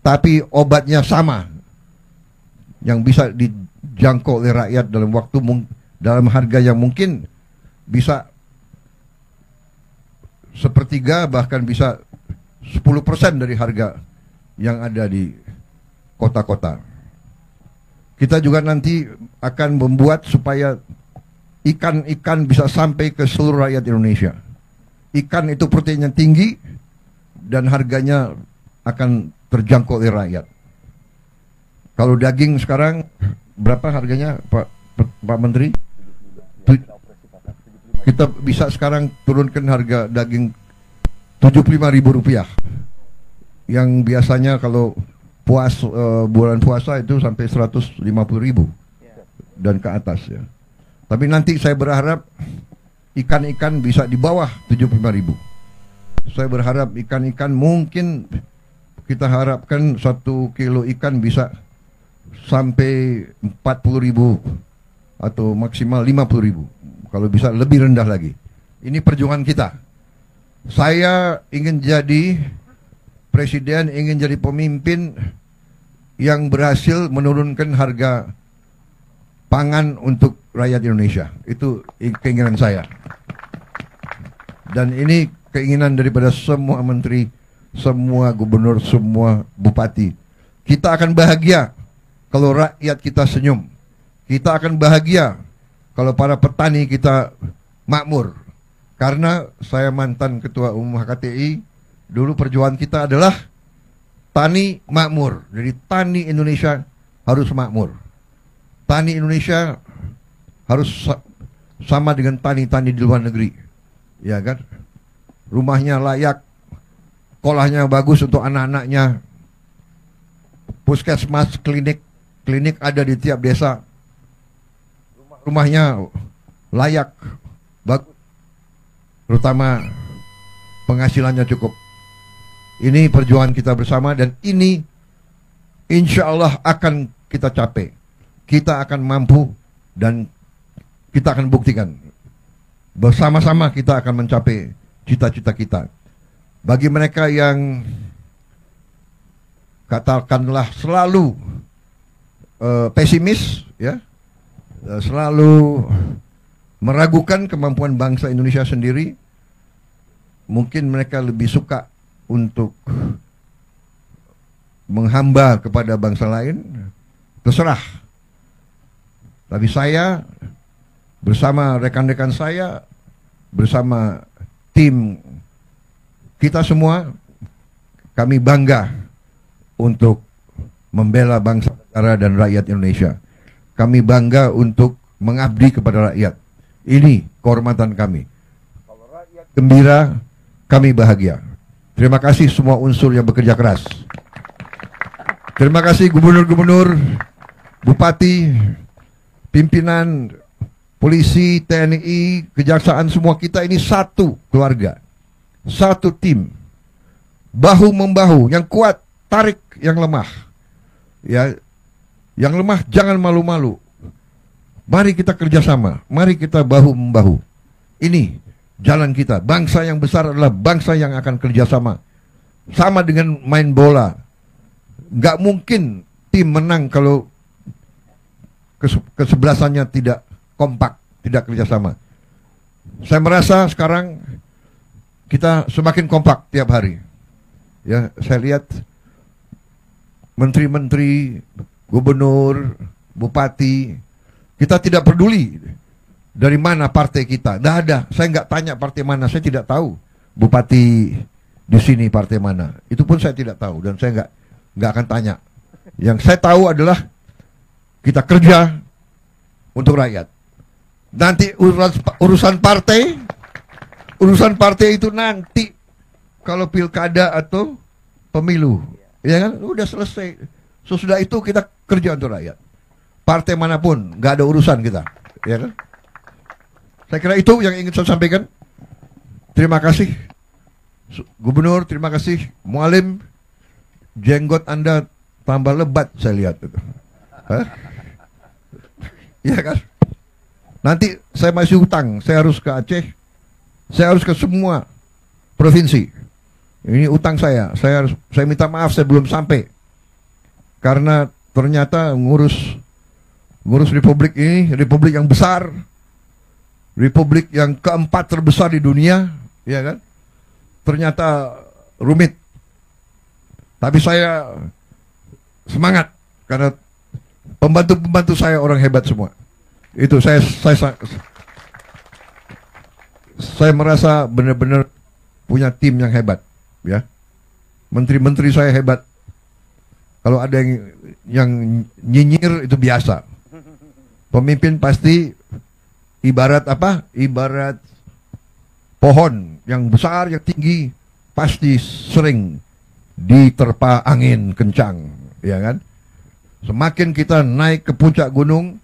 S7: tapi obatnya sama, yang bisa dijangkau oleh rakyat dalam waktu dalam harga yang mungkin bisa sepertiga, bahkan bisa 10% dari harga yang ada di kota-kota. Kita juga nanti akan membuat supaya ikan-ikan bisa sampai ke seluruh rakyat Indonesia. Ikan itu proteinnya tinggi dan harganya akan terjangkau oleh rakyat. Kalau daging sekarang berapa harganya Pak Menteri? Kita bisa sekarang turunkan harga daging Rp75.000. Yang biasanya kalau bulan puasa itu sampai 150.000 dan ke atas ya. Tapi nanti saya berharap ikan-ikan bisa di bawah 75.000. Saya berharap ikan-ikan mungkin kita harapkan 1 kilo ikan bisa sampai 40.000 atau maksimal 50.000. Kalau bisa lebih rendah lagi. Ini perjuangan kita. Saya ingin jadi presiden, ingin jadi pemimpin yang berhasil menurunkan harga pangan untuk rakyat Indonesia. Itu keinginan saya. Dan ini keinginan daripada semua menteri, semua gubernur, semua bupati. Kita akan bahagia kalau rakyat kita senyum. Kita akan bahagia kalau para petani kita makmur. Karena saya mantan ketua umum HKTI, dulu perjuangan kita adalah tani makmur. Jadi tani Indonesia harus makmur. Tani Indonesia harus sama dengan tani-tani di luar negeri. Ya kan? Rumahnya layak, sekolahnya bagus untuk anak-anaknya, puskesmas, klinik ada di tiap desa, rumahnya layak, bagus, terutama penghasilannya cukup. Ini perjuangan kita bersama dan ini insya Allah akan kita capai. Kita akan mampu dan kita akan buktikan. Bersama-sama kita akan mencapai cita-cita kita. Bagi mereka yang katakanlah selalu pesimis, ya, selalu meragukan kemampuan bangsa Indonesia sendiri, mungkin mereka lebih suka untuk menghamba kepada bangsa lain, terserah. Tapi saya bersama rekan-rekan saya, bersama tim kita semua, kami bangga untuk membela bangsa, negara, dan rakyat Indonesia. Kami bangga untuk mengabdi kepada rakyat. Ini kehormatan kami. Kalau rakyat gembira, kami bahagia. Terima kasih semua unsur yang bekerja keras. Terima kasih gubernur-gubernur, bupati, pimpinan, polisi, TNI, kejaksaan, semua kita ini satu keluarga, satu tim, bahu membahu. Yang kuat tarik yang lemah, ya, yang lemah jangan malu-malu. Mari kita kerjasama, mari kita bahu membahu. Ini jalan kita. Bangsa yang besar adalah bangsa yang akan kerjasama. Sama dengan main bola, nggak mungkin tim menang kalau kesebelasannya tidak kompak, tidak kerjasama. Saya merasa sekarang kita semakin kompak tiap hari. Ya, saya lihat menteri-menteri, gubernur, bupati, kita tidak peduli dari mana partai kita. Nggak ada. Saya nggak tanya partai mana. Saya tidak tahu bupati di sini partai mana. Itu pun saya tidak tahu dan saya nggak akan tanya. Yang saya tahu adalah kita kerja untuk rakyat. Nanti urusan partai itu nanti kalau pilkada atau pemilu, ya kan, udah selesai. Sesudah itu kita kerja untuk rakyat. Partai manapun nggak ada urusan kita, ya kan? Saya kira itu yang ingin saya sampaikan. Terima kasih Gubernur, terima kasih Mualim. Jenggot Anda tambah lebat saya lihat itu. Hah? Iya kan? Nanti saya masih hutang, saya harus ke Aceh, saya harus ke semua provinsi. Ini utang saya minta maaf saya belum sampai. Karena ternyata ngurus republik ini, republik yang besar, republik yang keempat terbesar di dunia, ya kan? Ternyata rumit. Tapi saya semangat karena pembantu-pembantu saya orang hebat semua. Itu saya saya merasa benar-benar punya tim yang hebat, ya. Menteri-menteri saya hebat. Kalau ada yang nyinyir itu biasa. Pemimpin pasti ibarat apa? Ibarat pohon yang besar, yang tinggi, pasti sering diterpa angin kencang, ya kan? Semakin kita naik ke puncak gunung,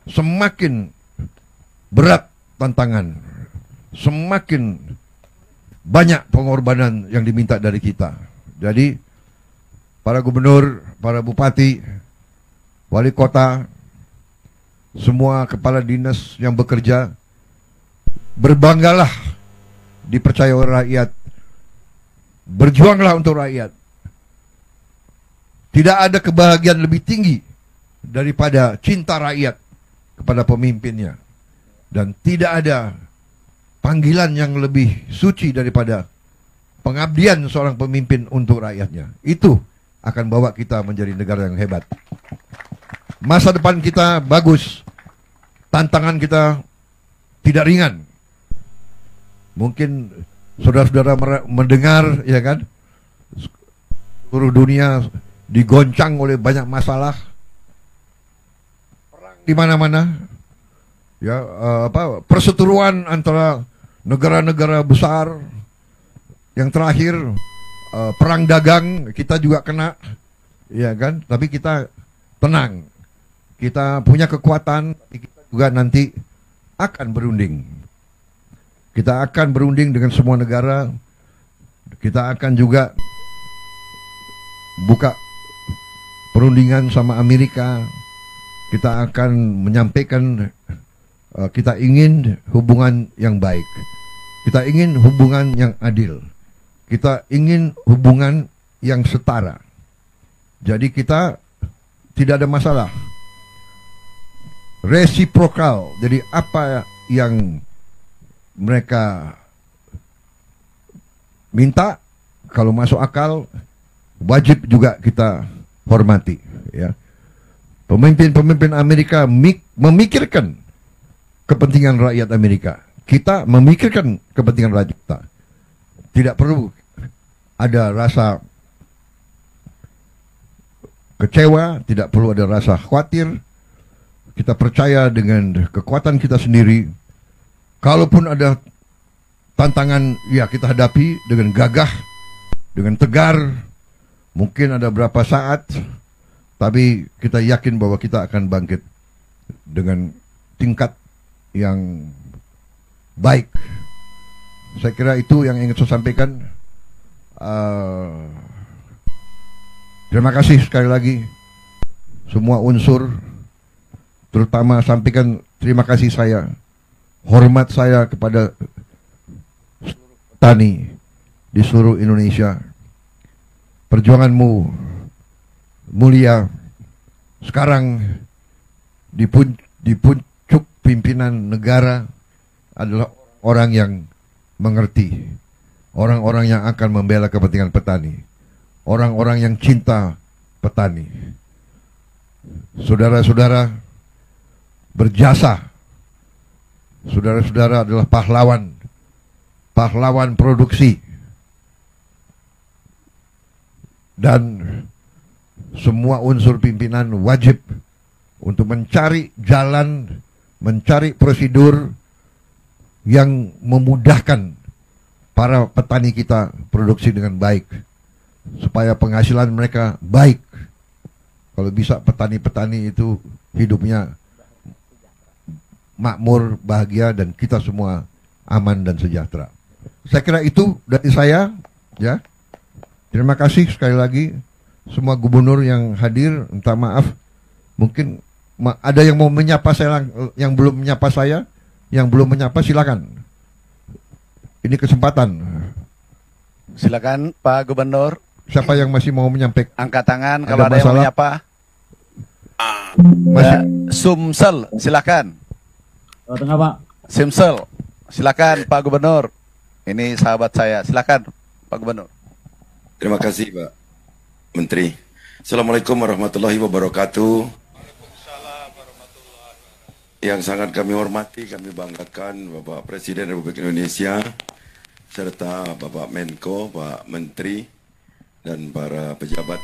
S7: semakin berat tantangan, semakin banyak pengorbanan yang diminta dari kita. Jadi para gubernur, para bupati, wali kota, semua kepala dinas yang bekerja, berbanggalah dipercaya oleh rakyat, berjuanglah untuk rakyat. Tidak ada kebahagiaan lebih tinggi daripada cinta rakyat kepada pemimpinnya. Dan tidak ada panggilan yang lebih suci daripada pengabdian seorang pemimpin untuk rakyatnya. Itu akan bawa kita menjadi negara yang hebat. Masa depan kita bagus. Tantangan kita tidak ringan. Mungkin saudara-saudara mendengar, ya kan, seluruh dunia digoncang oleh banyak masalah, perang di mana-mana, ya, perseteruan antara negara-negara besar. Yang terakhir perang dagang kita juga kena, ya kan, tapi kita tenang, kita punya kekuatan, kita juga nanti akan berunding. Kita akan berunding dengan semua negara. Kita akan juga buka perundingan sama Amerika. Kita akan menyampaikan kita ingin hubungan yang baik. Kita ingin hubungan yang adil. Kita ingin hubungan yang setara. Jadi kita tidak ada masalah. Resiprokal. Jadi apa yang mereka minta, kalau masuk akal, wajib juga kita hormati, ya. Pemimpin-pemimpin Amerika memikirkan kepentingan rakyat Amerika. Kita memikirkan kepentingan rakyat kita. Tidak perlu ada rasa kecewa, tidak perlu ada rasa khawatir. Kita percaya dengan kekuatan kita sendiri. Kalaupun ada tantangan, ya kita hadapi dengan gagah, dengan tegar. Mungkin ada berapa saat, tapi kita yakin bahwa kita akan bangkit dengan tingkat yang baik. Saya kira itu yang ingin saya sampaikan. Terima kasih sekali lagi semua unsur, terutama sampaikan terima kasih saya, hormat saya kepada petani di seluruh Indonesia. Perjuanganmu mulia. Sekarang di puncak pimpinan negara adalah orang yang mengerti, orang-orang yang akan membela kepentingan petani, orang-orang yang cinta petani. Saudara-saudara berjasa. Saudara-saudara adalah pahlawan, pahlawan produksi. Dan semua unsur pimpinan wajib untuk mencari jalan, mencari prosedur yang memudahkan para petani kita produksi dengan baik, supaya penghasilan mereka baik. Kalau bisa petani-petani itu hidupnya makmur, bahagia, dan kita semua aman dan sejahtera. Saya kira itu dari saya, ya. Terima kasih sekali lagi semua gubernur yang hadir. Minta maaf, mungkin ada yang mau menyapa saya, yang belum menyapa saya, yang belum menyapa silakan. Ini kesempatan.
S1: Silakan Pak Gubernur.
S7: Siapa yang masih mau menyampaikan?
S1: Angkat tangan kalau ada yang mau menyapa.
S7: Masih.
S1: Sumsel, silakan.
S8: Tengah Pak.
S1: Sumsel, silakan Pak Gubernur. Ini sahabat saya, silakan Pak Gubernur.
S9: Terima kasih Pak Menteri. Assalamualaikum warahmatullahi wabarakatuh. yang sangat kami hormati, kami banggakan Bapak Presiden Republik Indonesia, serta Bapak Menko, Pak Menteri, dan para pejabat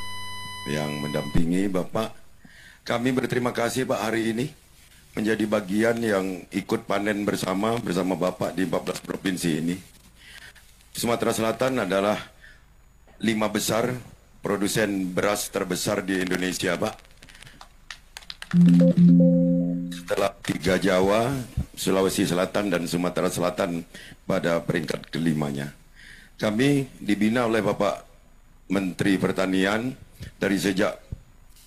S9: yang mendampingi Bapak. Kami berterima kasih Pak hari ini menjadi bagian yang ikut panen bersama Bapak di 14 provinsi ini. Sumatera Selatan adalah 5 besar produsen beras terbesar di Indonesia, Pak. Setelah 3 Jawa, Sulawesi Selatan, dan Sumatera Selatan pada peringkat kelimanya. Kami dibina oleh Bapak Menteri Pertanian dari sejak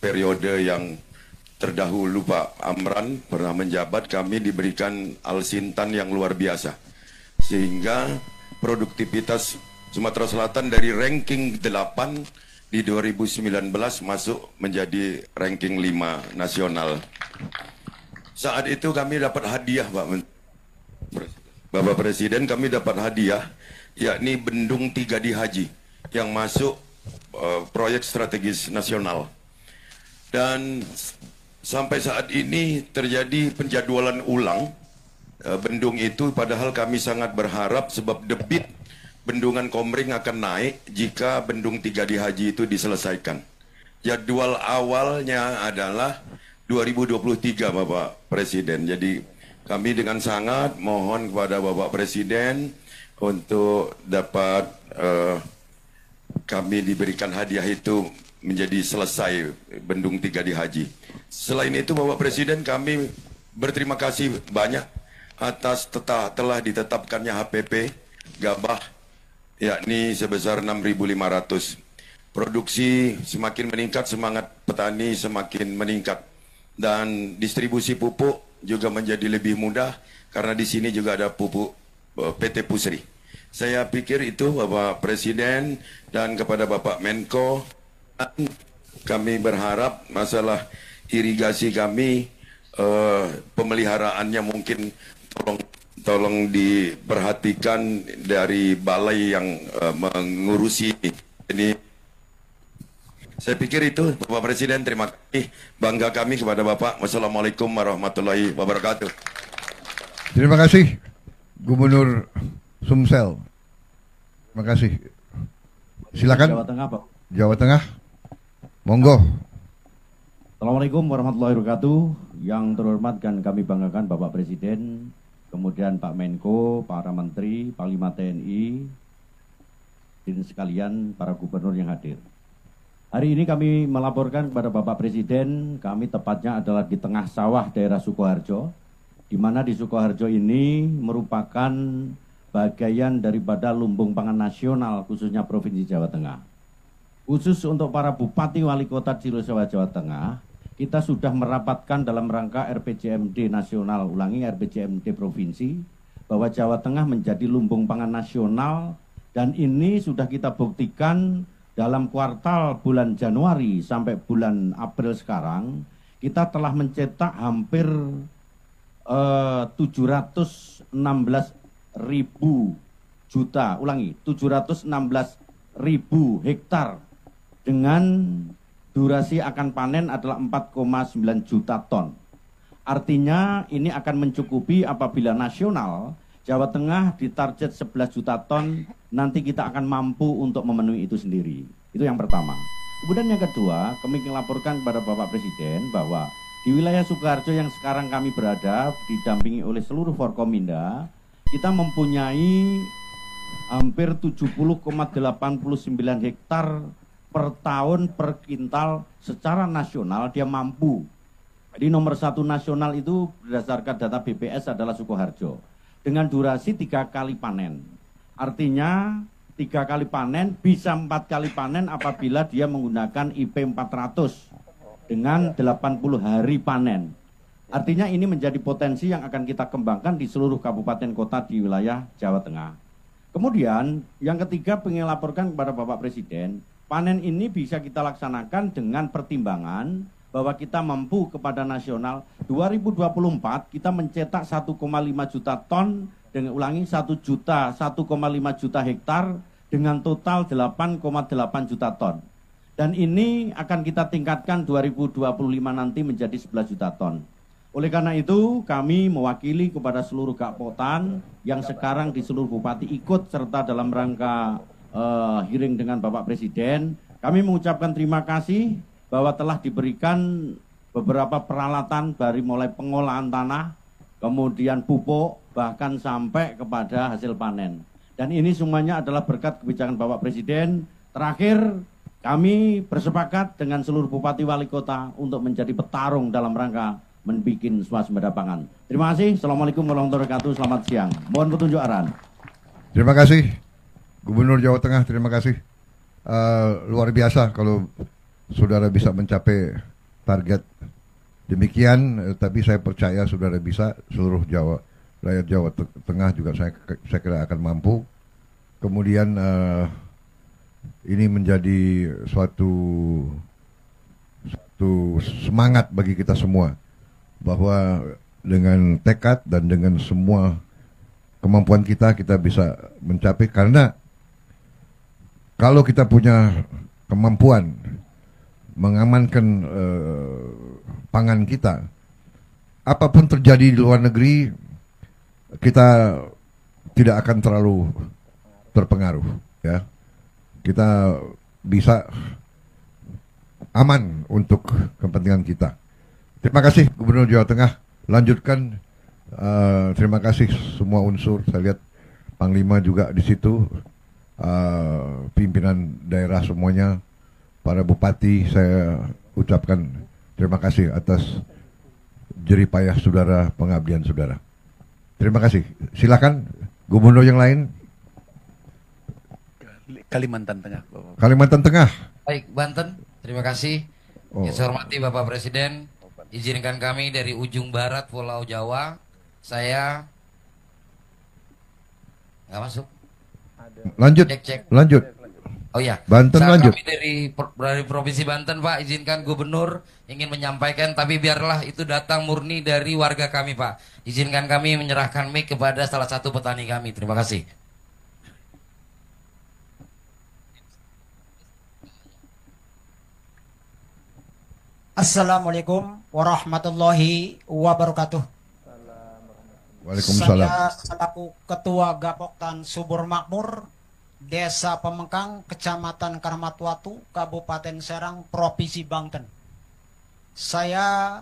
S9: periode yang terdahulu Pak Amran pernah menjabat, kami diberikan alsintan yang luar biasa. Sehingga produktivitas Sumatera Selatan dari ranking 8 di 2019 masuk menjadi ranking 5 nasional. Saat itu kami dapat hadiah Bapak Presiden, kami dapat hadiah yakni Bendung 3 di Haji yang masuk proyek strategis nasional. Dan sampai saat ini terjadi penjadwalan ulang bendung itu, padahal kami sangat berharap sebab debit Bendungan Komering akan naik jika Bendung 3 di Haji itu diselesaikan. Jadwal awalnya adalah 2023 Bapak Presiden. Jadi kami dengan sangat mohon kepada Bapak Presiden untuk dapat kami diberikan hadiah itu menjadi selesai Bendung 3 di Haji. Selain itu Bapak Presiden, kami berterima kasih banyak atas telah ditetapkannya HPP gabah yakni sebesar 6.500. Produksi semakin meningkat, semangat petani semakin meningkat, dan distribusi pupuk juga menjadi lebih mudah karena di sini juga ada pupuk PT Pusri. Saya pikir itu Bapak Presiden, dan kepada Bapak Menko, kami berharap masalah irigasi kami pemeliharaannya mungkin tolong diperhatikan dari balai yang mengurusi ini. Saya pikir itu Bapak Presiden, terima kasih, bangga kami kepada Bapak. Wassalamualaikum warahmatullahi wabarakatuh.
S7: Terima kasih Gubernur Sumsel. Terima kasih. Silakan.
S8: Jawa Tengah, Pak.
S7: Jawa Tengah. Monggo.
S8: Assalamualaikum warahmatullahi wabarakatuh. Yang terhormat dan kami banggakan Bapak Presiden, kemudian Pak Menko, para Menteri, Panglima TNI, dan sekalian para gubernur yang hadir. Hari ini kami melaporkan kepada Bapak Presiden, kami tepatnya adalah di tengah sawah daerah Sukoharjo, di mana di Sukoharjo ini merupakan bagian daripada lumbung pangan nasional khususnya Provinsi Jawa Tengah. Khusus untuk para Bupati Wali Kota Cilosewa Jawa Tengah, kita sudah merapatkan dalam rangka RPJMD nasional, RPJMD provinsi, bahwa Jawa Tengah menjadi lumbung pangan nasional, dan ini sudah kita buktikan dalam kuartal bulan Januari sampai bulan April sekarang, kita telah mencetak hampir 716.000 juta, 716.000 hektar dengan durasi akan panen adalah 4,9 juta ton. Artinya ini akan mencukupi apabila nasional Jawa Tengah ditarget 11 juta ton, nanti kita akan mampu untuk memenuhi itu sendiri. Itu yang pertama. Kemudian yang kedua, kami melaporkan kepada Bapak Presiden bahwa di wilayah Sukoharjo yang sekarang kami berada, didampingi oleh seluruh Forkominda, kita mempunyai hampir 70,89 hektar per tahun per kintal secara nasional dia mampu. Jadi nomor 1 nasional itu berdasarkan data BPS adalah Sukoharjo dengan durasi 3 kali panen. Artinya 3 kali panen bisa 4 kali panen apabila dia menggunakan IP 400 dengan 80 hari panen. Artinya ini menjadi potensi yang akan kita kembangkan di seluruh kabupaten kota di wilayah Jawa Tengah. Kemudian yang ketiga pengen laporkan kepada Bapak Presiden, panen ini bisa kita laksanakan dengan pertimbangan bahwa kita mampu kepada nasional 2024 kita mencetak 1,5 juta ton dengan 1,5 juta hektar dengan total 8,8 juta ton. Dan ini akan kita tingkatkan 2025 nanti menjadi 11 juta ton. Oleh karena itu, kami mewakili kepada seluruh Gakpotan yang sekarang di seluruh bupati ikut serta dalam rangka hearing dengan Bapak Presiden. Kami mengucapkan terima kasih bahwa telah diberikan beberapa peralatan dari mulai pengolahan tanah, kemudian pupuk, bahkan sampai kepada hasil panen. Dan ini semuanya adalah berkat kebijakan Bapak Presiden. Terakhir, kami bersepakat dengan seluruh bupati wali kota untuk menjadi petarung dalam rangka membuat swasembada pangan. Terima kasih. Assalamualaikum warahmatullahi wabarakatuh. Selamat siang. Mohon petunjuk arahan.
S7: Terima kasih Gubernur Jawa Tengah, terima kasih. Luar biasa kalau saudara bisa mencapai target demikian, tapi saya percaya saudara bisa, seluruh rakyat Jawa Tengah juga saya kira akan mampu. Kemudian ini menjadi suatu semangat bagi kita semua, bahwa dengan tekad dan dengan semua kemampuan kita bisa mencapai. Karena kalau kita punya kemampuan mengamankan pangan kita, apapun terjadi di luar negeri, kita tidak akan terlalu terpengaruh, ya. Kita bisa aman untuk kepentingan kita. Terima kasih Gubernur Jawa Tengah. Lanjutkan. Terima kasih semua unsur. Saya lihat Panglima juga di situ. Pimpinan daerah semuanya, para bupati, saya ucapkan terima kasih atas jeripayah saudara, pengabdian saudara. Terima kasih. Silakan Gubernur yang lain.
S1: Kalimantan Tengah.
S7: Kalimantan Tengah.
S10: Baik, Banten. Terima kasih. Yang saya hormati Bapak Presiden, izinkan kami dari ujung barat Pulau Jawa, saya nggak masuk.
S7: Lanjut.
S10: Cek.
S7: Lanjut.
S10: Oh ya.
S7: Banten lanjut.
S10: Kami dari Provinsi Banten, Pak, izinkan Gubernur ingin menyampaikan, tapi biarlah itu datang murni dari warga kami, Pak. Izinkan kami menyerahkan mic kepada salah satu petani kami. Terima kasih.
S11: Assalamualaikum warahmatullahi wabarakatuh.
S7: Waalaikumsalam.
S11: Saya selaku Ketua Gapoktan Subur Makmur, Desa Pemengkang, Kecamatan Karamatwatu, Kabupaten Serang, Provinsi Banten. Saya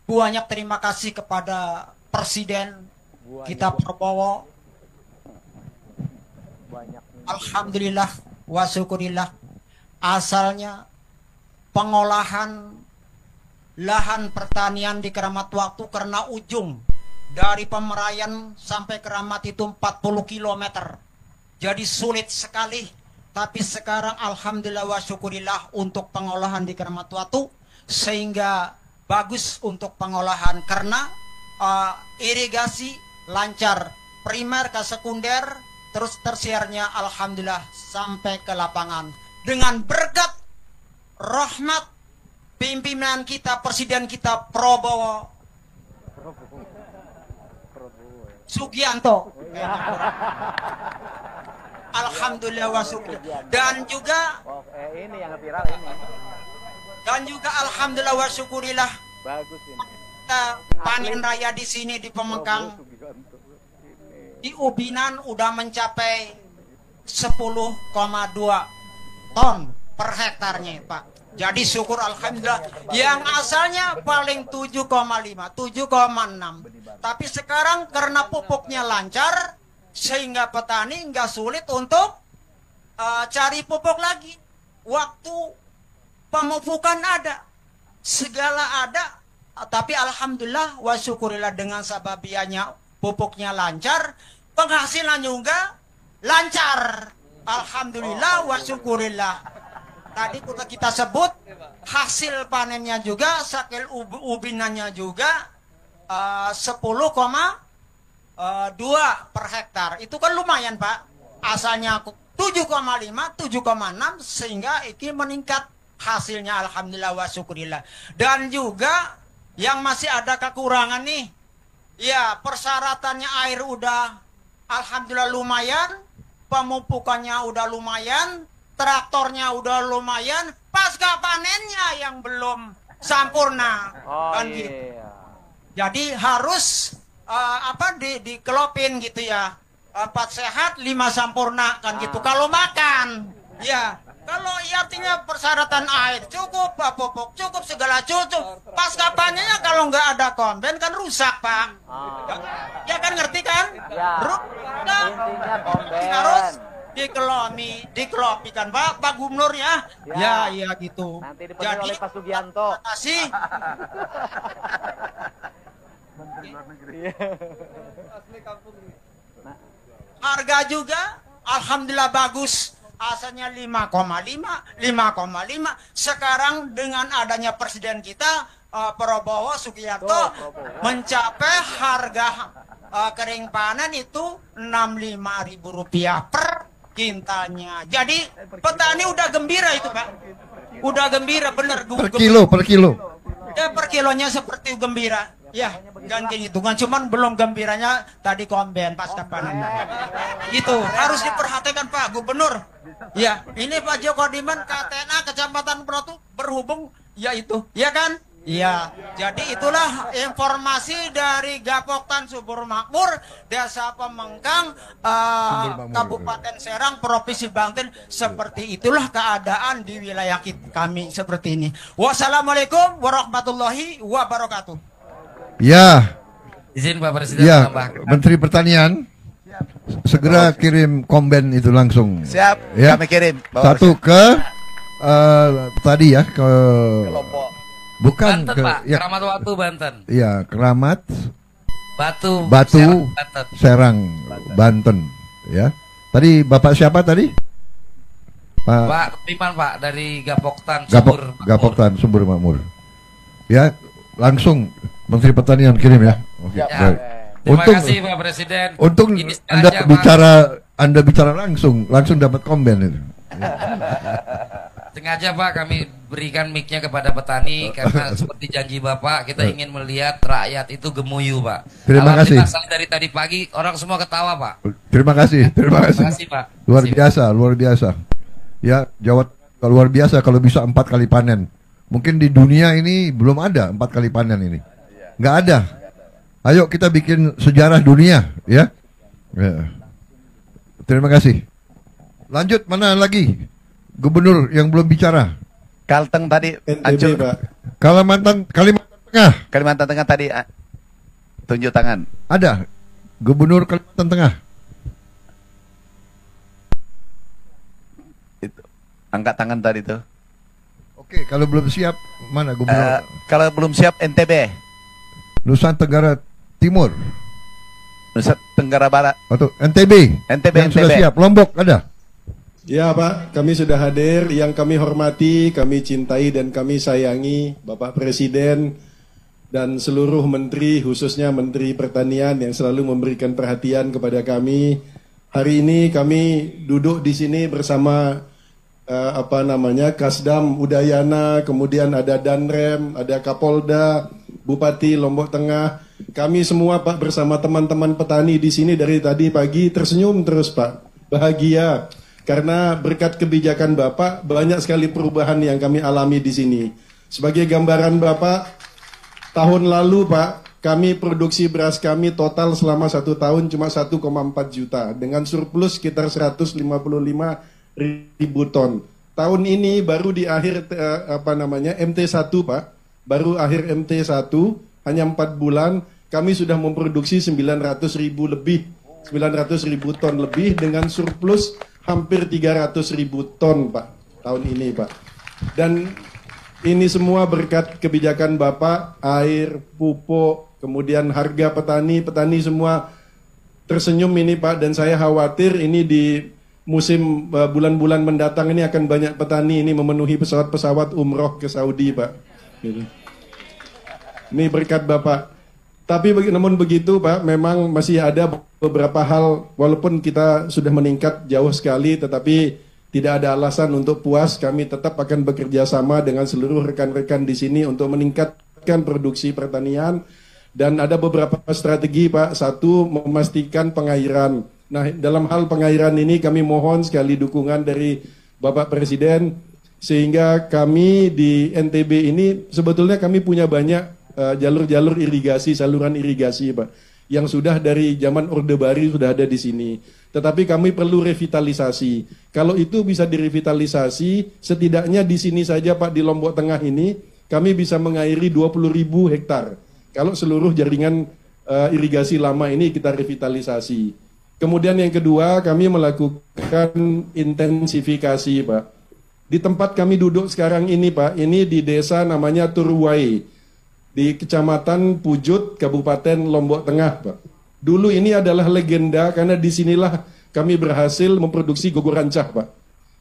S11: banyak terima kasih kepada Presiden kita Prabowo. Alhamdulillah wa syukurillah, asalnya pengolahan lahan pertanian di Karamatwatu karena ujung dari Pemerayan sampai Keramat itu 40 km. Jadi sulit sekali. Tapi sekarang alhamdulillah wa syukurillah untuk pengolahan di Karamatwatu, sehingga bagus untuk pengolahan karena irigasi lancar, primer ke sekunder, terus tersiernya alhamdulillah sampai ke lapangan. Dengan berkat rahmat pimpinan kita, Presiden kita Prabowo Sugianto, alhamdulillah wa syukurillah. Dan juga alhamdulillah wa syukurillah, kita panen raya di sini di Pemengkang, di Ubinan udah mencapai 10,2 ton per hektarnya, Pak. Jadi syukur alhamdulillah. Yang asalnya paling 7,5, 7,6. Tapi sekarang karena pupuknya lancar, sehingga petani nggak sulit untuk cari pupuk lagi. Waktu pemupukan ada, segala ada. Tapi alhamdulillah wa syukurillah, dengan sababianya pupuknya lancar, penghasilan juga lancar. Alhamdulillah wa syukurillah. Tadi kita sebut hasil panennya juga, sakil ubinannya juga 10,2 per hektar. Itu kan lumayan, Pak. Asalnya 7,5, 7,6, sehingga ini meningkat hasilnya alhamdulillah wa syukurillah. Dan juga yang masih ada kekurangan nih, ya persyaratannya air udah alhamdulillah lumayan, pemupukannya udah lumayan, traktornya udah lumayan, pasca panennya yang belum sempurna. Kan gitu. Jadi harus dikelopin gitu ya. 4 sehat, 5 sempurna kan gitu. Kalau makan, ya. Kalau artinya persyaratan air cukup, pupuk cukup, segala cukup. Pas kapannya ya kalau nggak ada komben kan rusak, Pak. Ya kan, ngerti kan? Rusak. Harus dikelopi kan, Pak Gubernur ya. Ya, iya gitu.
S12: Nanti dipenuhi oleh Pak Sugianto.
S11: Kasih. Harga juga alhamdulillah bagus. Asalnya 5,5. Sekarang dengan adanya presiden kita Prabowo Subianto mencapai harga kering panen itu Rp65.000 per kintalnya. Jadi petani udah gembira itu, Pak. Udah gembira bener.
S7: Per kilo.
S11: Ya, per kilonya seperti gembira. Ya, ganti hitungan, cuman belum gembiranya tadi komben pasca panen. Itu harus diperhatikan Pak Gubernur. Ya, ini Pak Joko Diman KTNA Kecamatan Protu berhubung ya itu, ya kan? Iya, jadi itulah informasi dari Gapoktan Subur Makmur, Desa Pemengkang, Kabupaten Serang, Provinsi Banten. Seperti itulah keadaan di wilayah kami seperti ini. Wassalamualaikum warahmatullahi wabarakatuh.
S7: Ya.
S10: Izin Pak Presiden
S7: menambahkan. Menteri Pertanian segera kirim komben itu langsung.
S1: Siap,
S7: ya.
S1: kami kirim.
S7: Satu ke tadi ya ke bukan
S10: Banten,
S7: ke
S10: Pak.
S7: ya,
S10: Keramat Watu Banten.
S7: Iya, Keramat
S10: Batu
S7: Serang Banten. Ya. Tadi Bapak siapa tadi?
S10: Pak Piman, Pak, dari Gapoktan Subur Makmur.
S7: Gapoktan Subur Makmur. Ya, langsung Menteri Pertanian kirim ya. Oke.
S10: Ya.
S7: Baik.
S10: Terima kasih Pak Presiden.
S7: Untung Anda bicara langsung dapat komben itu.
S10: Sengaja Pak kami berikan mic-nya kepada petani karena seperti janji Bapak kita ingin melihat rakyat itu gemuyu, Pak.
S7: Terima kasih.
S10: Dari tadi pagi orang semua ketawa, Pak.
S7: Terima kasih. Terima kasih,
S10: Pak.
S7: Luar biasa. Ya, Jawa luar biasa kalau bisa 4 kali panen. Mungkin di dunia ini belum ada 4 kali panen ini. Nggak ada. Ayo kita bikin sejarah dunia, ya. Terima kasih. Lanjut, mana lagi? Gubernur yang belum bicara.
S1: Kalteng tadi
S13: NTB, Pak.
S7: Kalimantan Tengah.
S1: Kalimantan Tengah tadi tunjuk tangan.
S7: Ada. Gubernur Kalimantan Tengah.
S1: Itu. Angkat tangan tadi tuh.
S7: Oke, kalau belum siap mana Gubernur?
S1: Kalau belum siap NTB.
S7: Nusa Tenggara Timur.
S1: Nusa Tenggara Barat.
S7: Atau NTB. Yang sudah siap. Lombok ada.
S13: Ya Pak, kami sudah hadir. Yang kami hormati, kami cintai dan kami sayangi Bapak Presiden dan seluruh menteri, khususnya Menteri Pertanian yang selalu memberikan perhatian kepada kami. Hari ini kami duduk di sini bersama Kasdam Udayana, kemudian ada Danrem, ada Kapolda, Bupati Lombok Tengah. Kami semua Pak bersama teman-teman petani di sini dari tadi pagi tersenyum terus Pak, bahagia. Karena berkat kebijakan Bapak, banyak sekali perubahan yang kami alami di sini. Sebagai gambaran Bapak, tahun lalu Pak, kami produksi beras kami total selama 1 tahun cuma 1,4 juta. Dengan surplus sekitar 155.000 ton. Tahun ini baru di akhir MT1 Pak, baru akhir MT1, hanya 4 bulan, kami sudah memproduksi 900.000 ton lebih dengan surplus hampir 300.000 ton Pak tahun ini Pak. Dan ini semua berkat kebijakan Bapak, air, pupuk, kemudian harga petani semua tersenyum ini Pak. Dan saya khawatir ini di musim bulan-bulan mendatang ini akan banyak petani ini memenuhi pesawat-pesawat umroh ke Saudi Pak. Gitu. Ini berkat Bapak. Tapi namun begitu Pak, memang masih ada beberapa hal, walaupun kita sudah meningkat jauh sekali, tetapi tidak ada alasan untuk puas. Kami tetap akan bekerja sama dengan seluruh rekan-rekan di sini untuk meningkatkan produksi pertanian. Dan ada beberapa strategi Pak. Satu, memastikan pengairan. Nah, dalam hal pengairan ini kami mohon sekali dukungan dari Bapak Presiden, sehingga kami di NTB ini sebetulnya kami punya banyak jalur-jalur irigasi, saluran irigasi, Pak, yang sudah dari zaman Orde Baru sudah ada di sini. Tetapi kami perlu revitalisasi. Kalau itu bisa direvitalisasi, setidaknya di sini saja, Pak, di Lombok Tengah ini, kami bisa mengairi 20.000 hektar. Kalau seluruh jaringan irigasi lama ini kita revitalisasi. Kemudian yang kedua, kami melakukan intensifikasi, Pak. Di tempat kami duduk sekarang ini, Pak, ini di desa namanya Turwai, di Kecamatan Pujut, Kabupaten Lombok Tengah, Pak. Dulu ini adalah legenda karena disinilah kami berhasil memproduksi gogo rancah, Pak,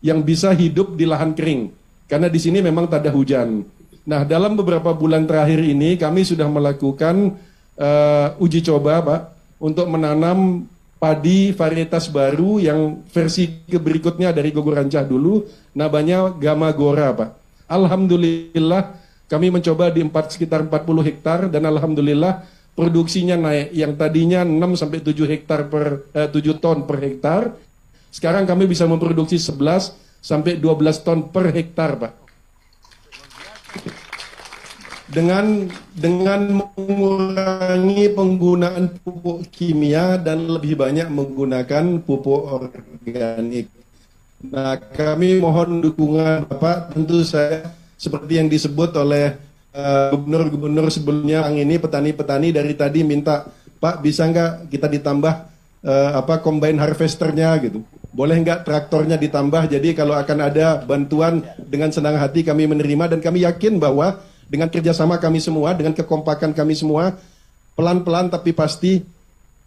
S13: yang bisa hidup di lahan kering. Karena di sini memang tak ada hujan. Nah, dalam beberapa bulan terakhir ini kami sudah melakukan uji coba, Pak, untuk menanam padi varietas baru yang versi berikutnya dari gogo rancah dulu, namanya Gama Gora, Pak. Alhamdulillah kami mencoba di sekitar 40 hektar dan alhamdulillah produksinya naik. Yang tadinya 6-7 ton per hektar, sekarang kami bisa memproduksi 11-12 ton per hektar, Pak. Dengan mengurangi penggunaan pupuk kimia dan lebih banyak menggunakan pupuk organik. Nah, kami mohon dukungan Bapak. Tentu saya seperti yang disebut oleh gubernur-gubernur sebelumnya, yang ini petani-petani dari tadi minta, Pak, bisa nggak kita ditambah combine harvesternya gitu. Boleh nggak traktornya ditambah? Jadi kalau akan ada bantuan, dengan senang hati kami menerima, dan kami yakin bahwa dengan kerjasama kami semua, dengan kekompakan kami semua, pelan-pelan tapi pasti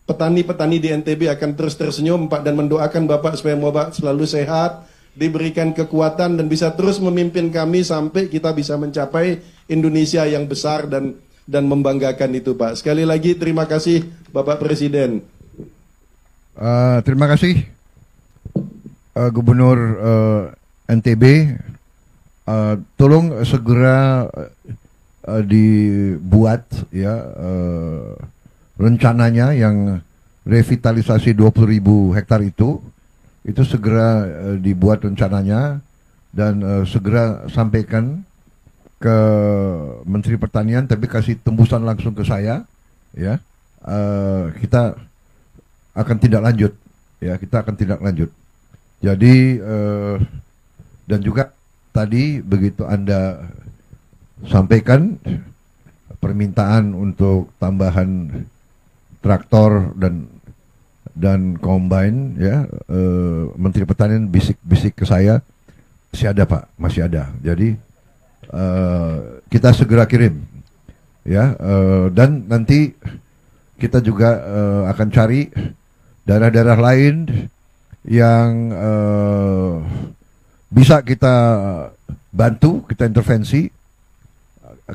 S13: petani-petani di NTB akan terus tersenyum, Pak, dan mendoakan Bapak supaya Bapak selalu sehat, diberikan kekuatan, dan bisa terus memimpin kami sampai kita bisa mencapai Indonesia yang besar dan membanggakan itu, Pak. Sekali lagi terima kasih Bapak Presiden.
S7: Terima kasih Gubernur NTB. Tolong segera dibuat ya rencananya yang revitalisasi 20.000 hektar itu segera dibuat rencananya dan segera sampaikan ke Menteri Pertanian, tapi kasih tembusan langsung ke saya ya. Kita akan tidak lanjut ya, kita akan tidak lanjut. Jadi dan juga tadi begitu Anda sampaikan permintaan untuk tambahan traktor dan combine ya, Menteri Pertanian bisik-bisik ke saya, masih ada, Pak, masih ada. Jadi kita segera kirim ya, dan nanti kita juga akan cari daerah-daerah lain yang bisa kita bantu, kita intervensi,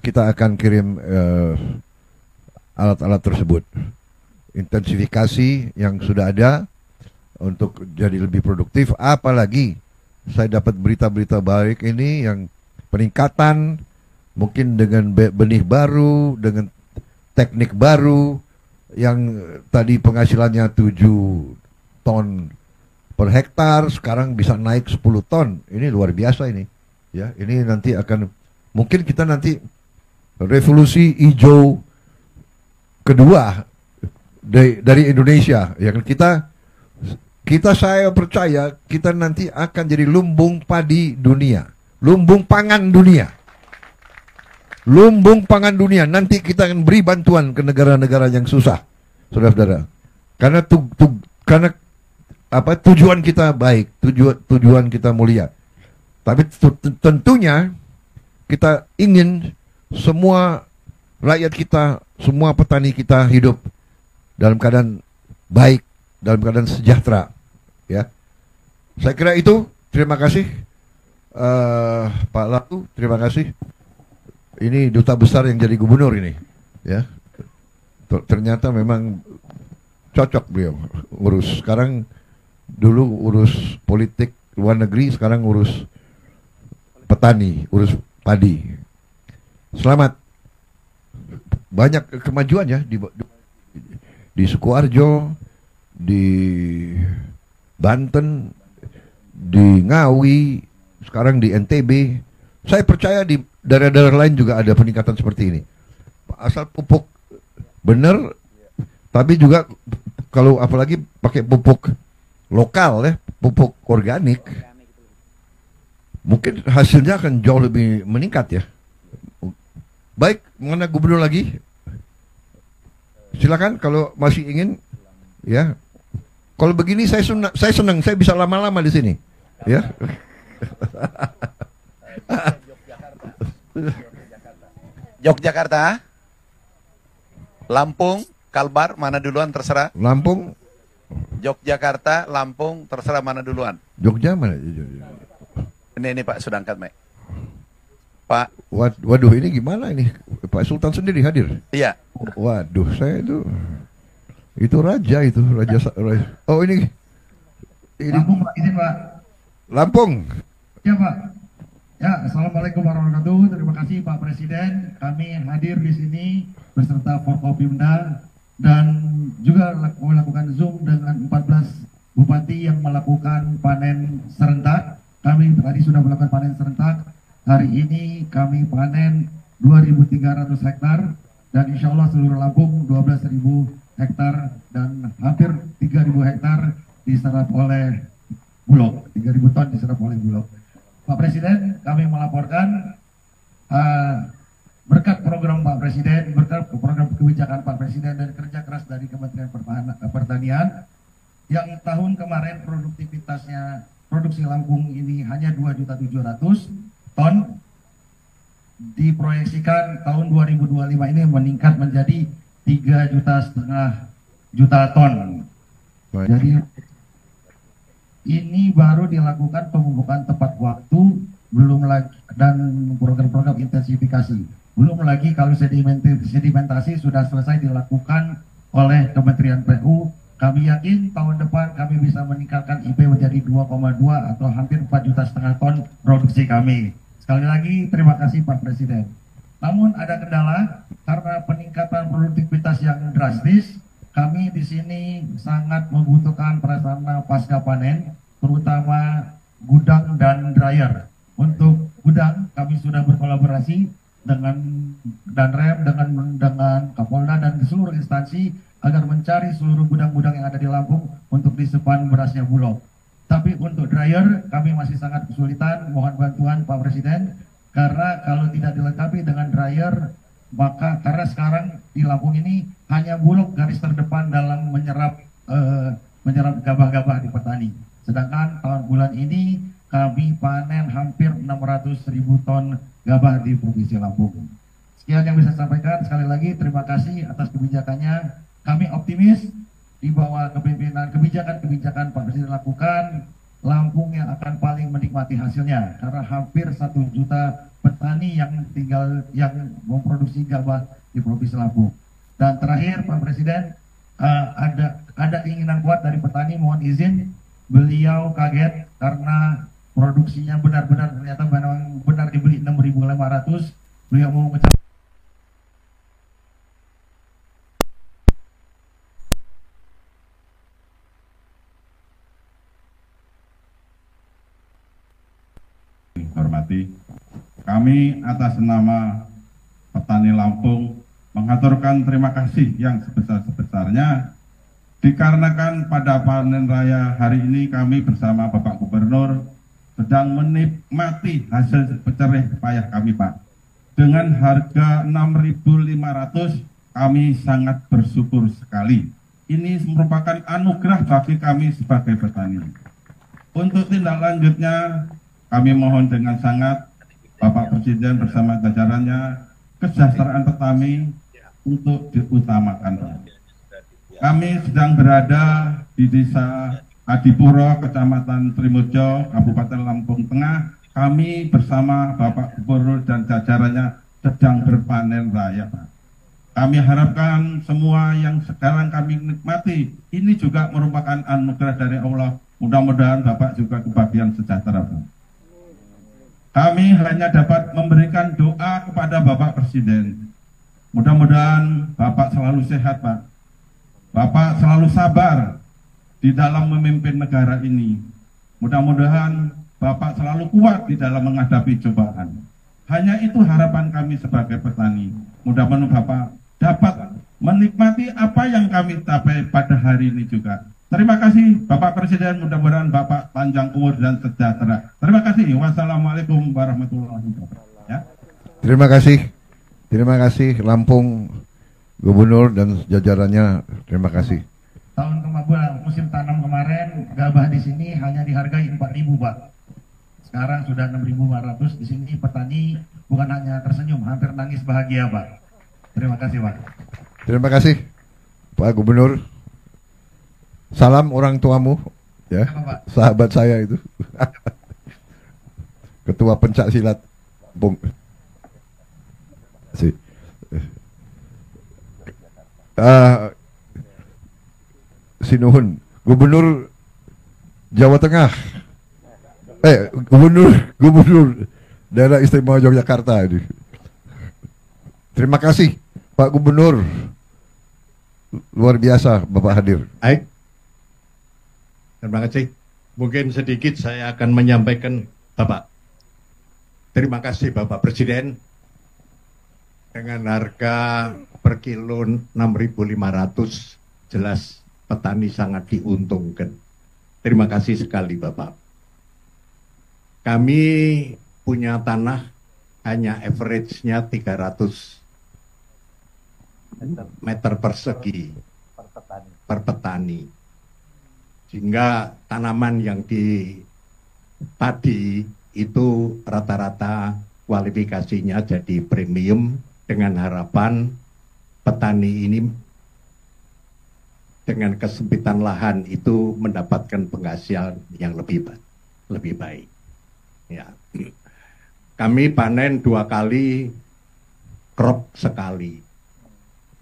S7: kita akan kirim alat-alat tersebut. Intensifikasi yang sudah ada untuk jadi lebih produktif, apalagi saya dapat berita-berita baik ini yang peningkatan mungkin dengan benih baru, dengan teknik baru yang tadi penghasilannya 7 ton per hektar sekarang bisa naik 10 ton. Ini luar biasa ini. Ya, ini nanti akan mungkin kita nanti revolusi hijau kedua dari Indonesia. Ya, kita saya percaya kita nanti akan jadi lumbung padi dunia, lumbung pangan dunia. Lumbung pangan dunia. Nanti kita akan beri bantuan ke negara-negara yang susah, saudara-saudara. Karena tujuan kita baik, tujuan kita mulia. Tapi tentunya kita ingin semua rakyat kita, semua petani kita hidup dalam keadaan baik, dalam keadaan sejahtera. Ya, saya kira itu. Terima kasih Pak Latu, terima kasih. Ini duta besar yang jadi gubernur ini. Ya, ternyata memang cocok beliau urus. Sekarang dulu urus politik luar negeri, sekarang urus petani, urus padi. Selamat. Banyak kemajuan ya di Sukoharjo, di Banten, di Ngawi, sekarang di NTB. Saya percaya di daerah-daerah lain juga ada peningkatan seperti ini. asal pupuk bener, tapi juga kalau apalagi pakai pupuk lokal ya, pupuk organik, mungkin hasilnya akan jauh lebih meningkat ya. Baik, mengenai gubernur lagi, silakan kalau masih ingin ya. Kalau begini saya senang, saya bisa lama-lama di sini, ya.
S1: Yogyakarta, Lampung, Kalbar, mana duluan terserah.
S7: Lampung,
S1: Yogyakarta, Lampung, terserah mana duluan.
S7: Jogja mana?
S1: Ini Pak sudah angkat, Mek. Pak.
S7: Waduh, ini gimana ini? Pak Sultan sendiri hadir?
S1: Iya.
S7: Waduh, saya itu raja. Oh ini.
S14: Lampung Pak, izin Pak.
S7: Lampung.
S14: Ya Pak. Ya, Assalamualaikum warahmatullahi wabarakatuh. Terima kasih Pak Presiden. Kami hadir di sini beserta Forkopimda dan juga melakukan Zoom dengan 14 bupati yang melakukan panen serentak. Kami tadi sudah melakukan panen serentak. Hari ini kami panen 2.300 hektar dan insya Allah seluruh Lampung 12.000 hektar dan hampir 3.000 hektar diserap oleh Bulog, 3.000 ton diserap oleh Bulog. Pak Presiden, kami melaporkan berkat program Pak Presiden, berkat program kebijakan Pak Presiden dan kerja keras dari Kementerian Pertanian, yang tahun kemarin produktivitasnya, produksi Lampung ini hanya 2.700.000 ton, diproyeksikan tahun 2025 ini meningkat menjadi 3,5 juta ton.
S7: Baik.
S14: Jadi ini baru dilakukan pemupukan tepat waktu, belum lagi dan program-program intensifikasi. Belum lagi kalau sedimentasi sudah selesai dilakukan oleh Kementerian PU. Kami yakin tahun depan kami bisa meningkatkan IP menjadi 2,2 atau hampir 4,5 juta ton produksi kami. Sekali lagi terima kasih Pak Presiden. Namun ada kendala karena peningkatan produktivitas yang drastis. Kami di sini sangat membutuhkan prasarana pasca panen, terutama gudang dan dryer. Untuk gudang kami sudah berkolaborasi dengan Danrem, dengan Kapolda dan seluruh instansi agar mencari seluruh gudang-gudang yang ada di Lampung untuk disimpan berasnya Bulog. Tapi untuk dryer kami masih sangat kesulitan, mohon bantuan Pak Presiden, karena kalau tidak dilengkapi dengan dryer, maka karena sekarang di Lampung ini hanya Bulog garis terdepan dalam menyerap gabah-gabah di petani. Sedangkan bulan ini kami panen hampir 600.000 ton gabah di Provinsi Lampung. Sekian yang bisa saya sampaikan. Sekali lagi terima kasih atas kebijakannya. Kami optimis di bawah kepemimpinan kebijakan-kebijakan Pak Presiden lakukan, Lampung yang akan paling menikmati hasilnya karena hampir 1 juta petani yang memproduksi gabah di Provinsi Lampung. Dan terakhir Pak Presiden, ada keinginan kuat dari petani, mohon izin, beliau kaget karena produksinya benar-benar ternyata benar dibeli 6.500. Beliau mau mengucapkan
S15: hormati, kami atas nama petani Lampung mengaturkan terima kasih yang sebesar-sebesarnya dikarenakan pada panen raya hari ini kami bersama Bapak Gubernur sedang menikmati hasil jerih payah kami Pak. Dengan harga 6.500 kami sangat bersyukur sekali. Ini merupakan anugerah bagi kami sebagai petani. Untuk tindak lanjutnya kami mohon dengan sangat Bapak Presiden bersama jajarannya kesejahteraan petani untuk diutamakan. Kami sedang berada di Desa Adipuro, Kecamatan Trimurjo, Kabupaten Lampung Tengah. Kami bersama Bapak Gubernur dan jajarannya sedang berpanen raya, Pak. Kami harapkan semua yang sekarang kami nikmati ini juga merupakan anugerah dari Allah. Mudah-mudahan Bapak juga kebahagiaan sejahtera, Pak. Kami hanya dapat memberikan doa kepada Bapak Presiden. Mudah-mudahan Bapak selalu sehat, Pak. Bapak selalu sabar di dalam memimpin negara ini. Mudah-mudahan Bapak selalu kuat di dalam menghadapi cobaan. Hanya itu harapan kami sebagai petani. Mudah-mudahan Bapak dapat menikmati apa yang kami capai pada hari ini juga. Terima kasih Bapak Presiden, mudah-mudahan Bapak panjang umur dan sejahtera. Terima kasih. Wassalamualaikum warahmatullahi wabarakatuh. Ya.
S7: Terima kasih Lampung, Gubernur dan jajarannya. Terima kasih.
S14: Tahun kemarin musim tanam kemarin gabah di sini hanya dihargai 4.000 Pak. Sekarang sudah 6.500. Di sini petani bukan hanya tersenyum, hampir nangis bahagia Pak. Terima kasih Pak.
S7: Terima kasih Pak Gubernur. Salam orang tuamu, ya, sahabat saya itu, Ketua Pencak Silat, Bung. Sinuhun, Gubernur Jawa Tengah, Gubernur Daerah Istimewa Yogyakarta ini. Terima kasih Pak Gubernur, luar biasa Bapak hadir.
S16: Baik. Terima kasih. Mungkin sedikit saya akan menyampaikan Bapak. Terima kasih Bapak Presiden. Dengan harga per kilo 6.500, jelas petani sangat diuntungkan. Terima kasih sekali Bapak. Kami punya tanah hanya average-nya 300 meter persegi per petani. Sehingga tanaman yang di padi itu rata-rata kualifikasinya jadi premium, dengan harapan petani ini dengan kesempitan lahan itu mendapatkan penghasilan yang lebih baik. Ya. Kami panen 2 kali, crop sekali.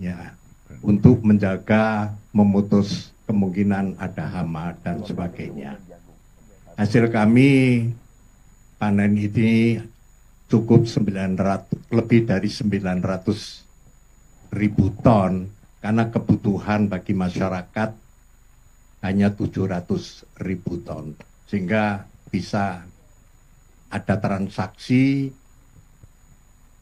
S16: Ya, untuk menjaga, memutus kemungkinan ada hama dan sebagainya. Hasil kami panen ini cukup lebih dari 900.000 ton, karena kebutuhan bagi masyarakat hanya 700.000 ton, sehingga bisa ada transaksi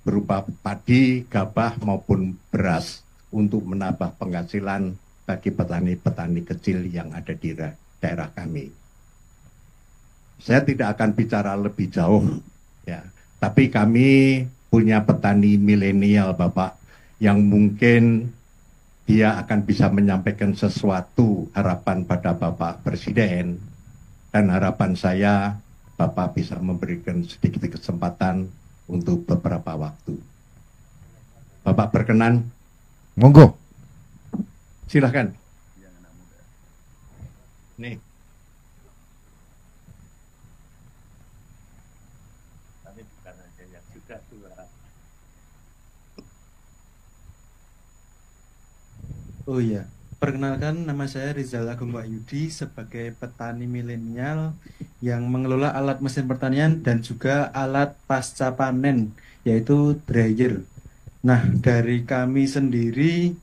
S16: berupa padi, gabah maupun beras untuk menambah penghasilan bagi petani-petani kecil yang ada di daerah kami. Saya tidak akan bicara lebih jauh, ya. Tapi kami punya petani milenial, Bapak, yang mungkin dia akan bisa menyampaikan sesuatu harapan pada Bapak Presiden, dan harapan saya Bapak bisa memberikan sedikit kesempatan untuk beberapa waktu. Bapak berkenan?
S7: Monggo.
S16: Silahkan. Nih.
S17: Oh iya, perkenalkan, nama saya Rizal Agung Wahyudi sebagai petani milenial yang mengelola alat mesin pertanian dan juga alat pasca panen, yaitu dryer. Nah, dari kami sendiri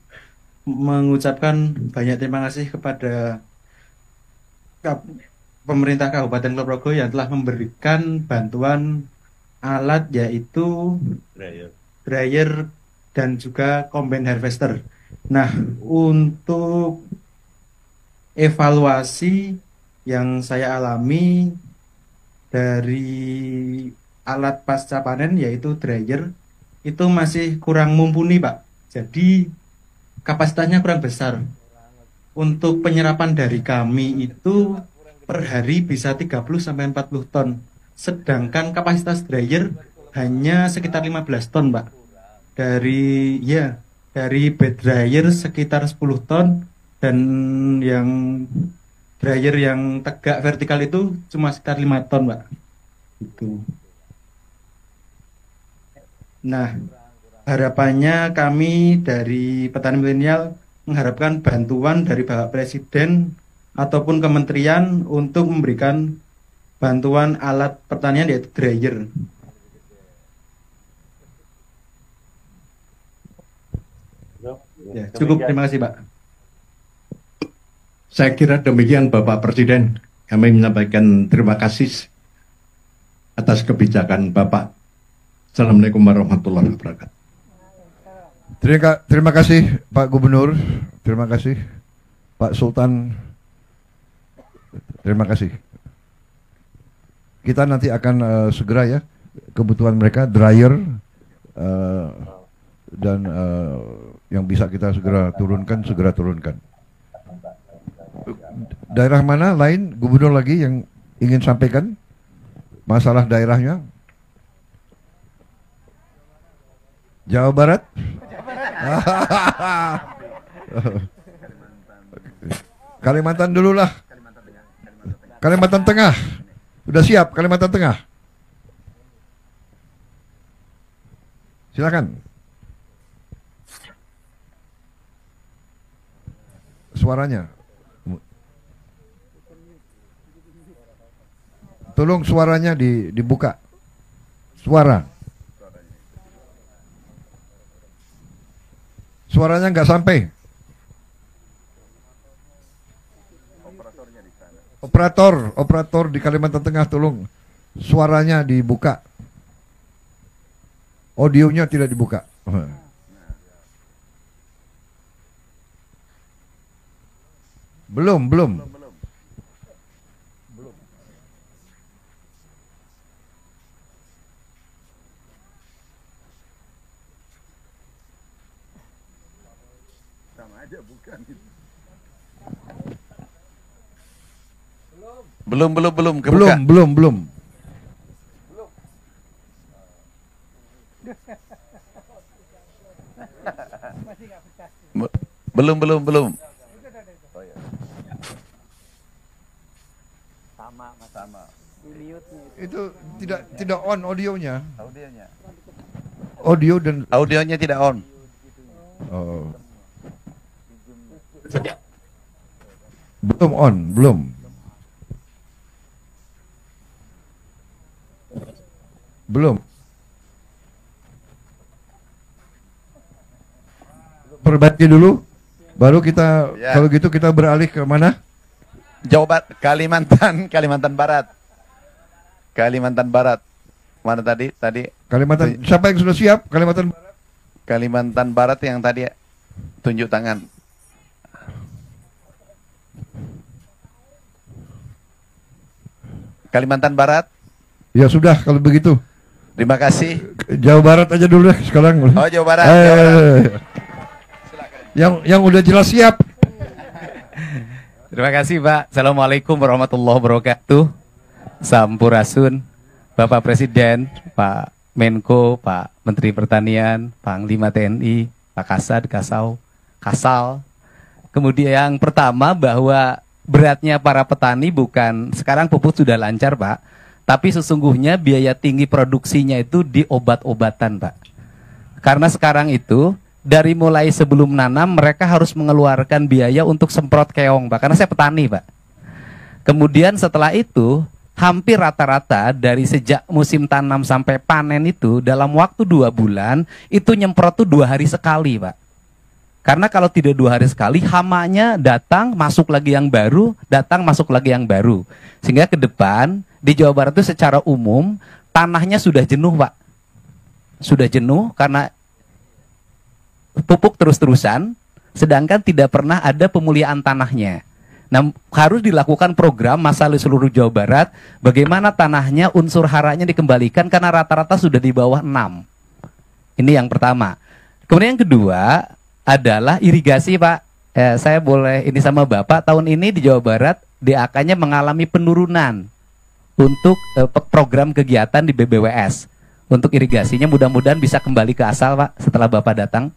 S17: mengucapkan banyak terima kasih kepada pemerintah Kabupaten Kulon Progo yang telah memberikan bantuan alat, yaitu dryer dan juga combine harvester. Nah, untuk evaluasi yang saya alami dari alat pasca panen, yaitu dryer, itu masih kurang mumpuni, Pak. Jadi kapasitasnya kurang besar. Untuk penyerapan dari kami itu per hari bisa 30-40 ton. Sedangkan kapasitas dryer hanya sekitar 15 ton, Pak. Dari bed dryer sekitar 10 ton, dan yang dryer yang tegak vertikal itu cuma sekitar 5 ton, Pak. Itu. Nah, harapannya kami dari petani milenial mengharapkan bantuan dari Bapak Presiden ataupun kementerian untuk memberikan bantuan alat pertanian, yaitu dryer. Ya, cukup, terima kasih, Pak.
S16: Saya kira demikian, Bapak Presiden. Kami menyampaikan terima kasih atas kebijakan Bapak. Assalamualaikum warahmatullahi wabarakatuh.
S7: Terima kasih Pak Gubernur, terima kasih Pak Sultan, terima kasih. Kita nanti akan segera ya kebutuhan mereka dryer dan yang bisa kita segera turunkan. Daerah mana lain Gubernur lagi yang ingin sampaikan masalah daerahnya? Jawa Barat? Kalimantan dulu lah. Kalimantan Tengah. Sudah siap Kalimantan Tengah? Silakan. Suaranya. Tolong suaranya dibuka. Suara. Suaranya nggak sampai. Operator di Kalimantan Tengah, tolong suaranya dibuka. Audionya tidak dibuka. Belum.
S1: Kebuka.
S7: Belum.
S1: Belum. Sama.
S7: Itu tidak on audionya.
S1: Audionya tidak on.
S7: Oh. Belum on, belum. Perbaiki dulu, baru kita kalau gitu kita beralih ke mana?
S1: Jawa Barat, Kalimantan Barat. Mana tadi?
S7: Kalimantan. Siapa yang sudah siap?
S1: Kalimantan Barat yang tadi tunjuk tangan. Kalimantan Barat.
S7: Ya sudah kalau begitu.
S1: Terima kasih.
S7: Jawa Barat aja dulu deh sekarang.
S1: Oh, Jawa Barat.
S7: Yang udah jelas siap.
S18: Terima kasih Pak. Assalamualaikum warahmatullahi wabarakatuh. Sampurasun, Bapak Presiden, Pak Menko, Pak Menteri Pertanian, Panglima TNI, Pak Kasal. Kemudian yang pertama bahwa beratnya para petani bukan sekarang pupuk sudah lancar Pak, tapi sesungguhnya biaya tinggi produksinya itu di obat-obatan Pak. Karena sekarang itu dari mulai sebelum nanam mereka harus mengeluarkan biaya untuk semprot keong Pak, karena saya petani Pak. Kemudian setelah itu hampir rata-rata dari sejak musim tanam sampai panen itu dalam waktu 2 bulan itu nyemprot tuh 2 hari sekali Pak. Karena kalau tidak 2 hari sekali hamanya datang masuk lagi yang baru, datang masuk lagi yang baru. Sehingga ke depan di Jawa Barat itu secara umum tanahnya sudah jenuh Pak. Sudah jenuh karena pupuk terus-terusan, sedangkan tidak pernah ada pemulihan tanahnya. Nah, harus dilakukan program masalah di seluruh Jawa Barat, bagaimana tanahnya unsur haranya dikembalikan karena rata-rata sudah di bawah 6. Ini yang pertama. Kemudian yang kedua adalah irigasi Pak. Saya boleh ini sama Bapak, tahun ini di Jawa Barat DAK-nya mengalami penurunan untuk program kegiatan di BBWS. Untuk irigasinya mudah-mudahan bisa kembali ke asal Pak setelah Bapak datang.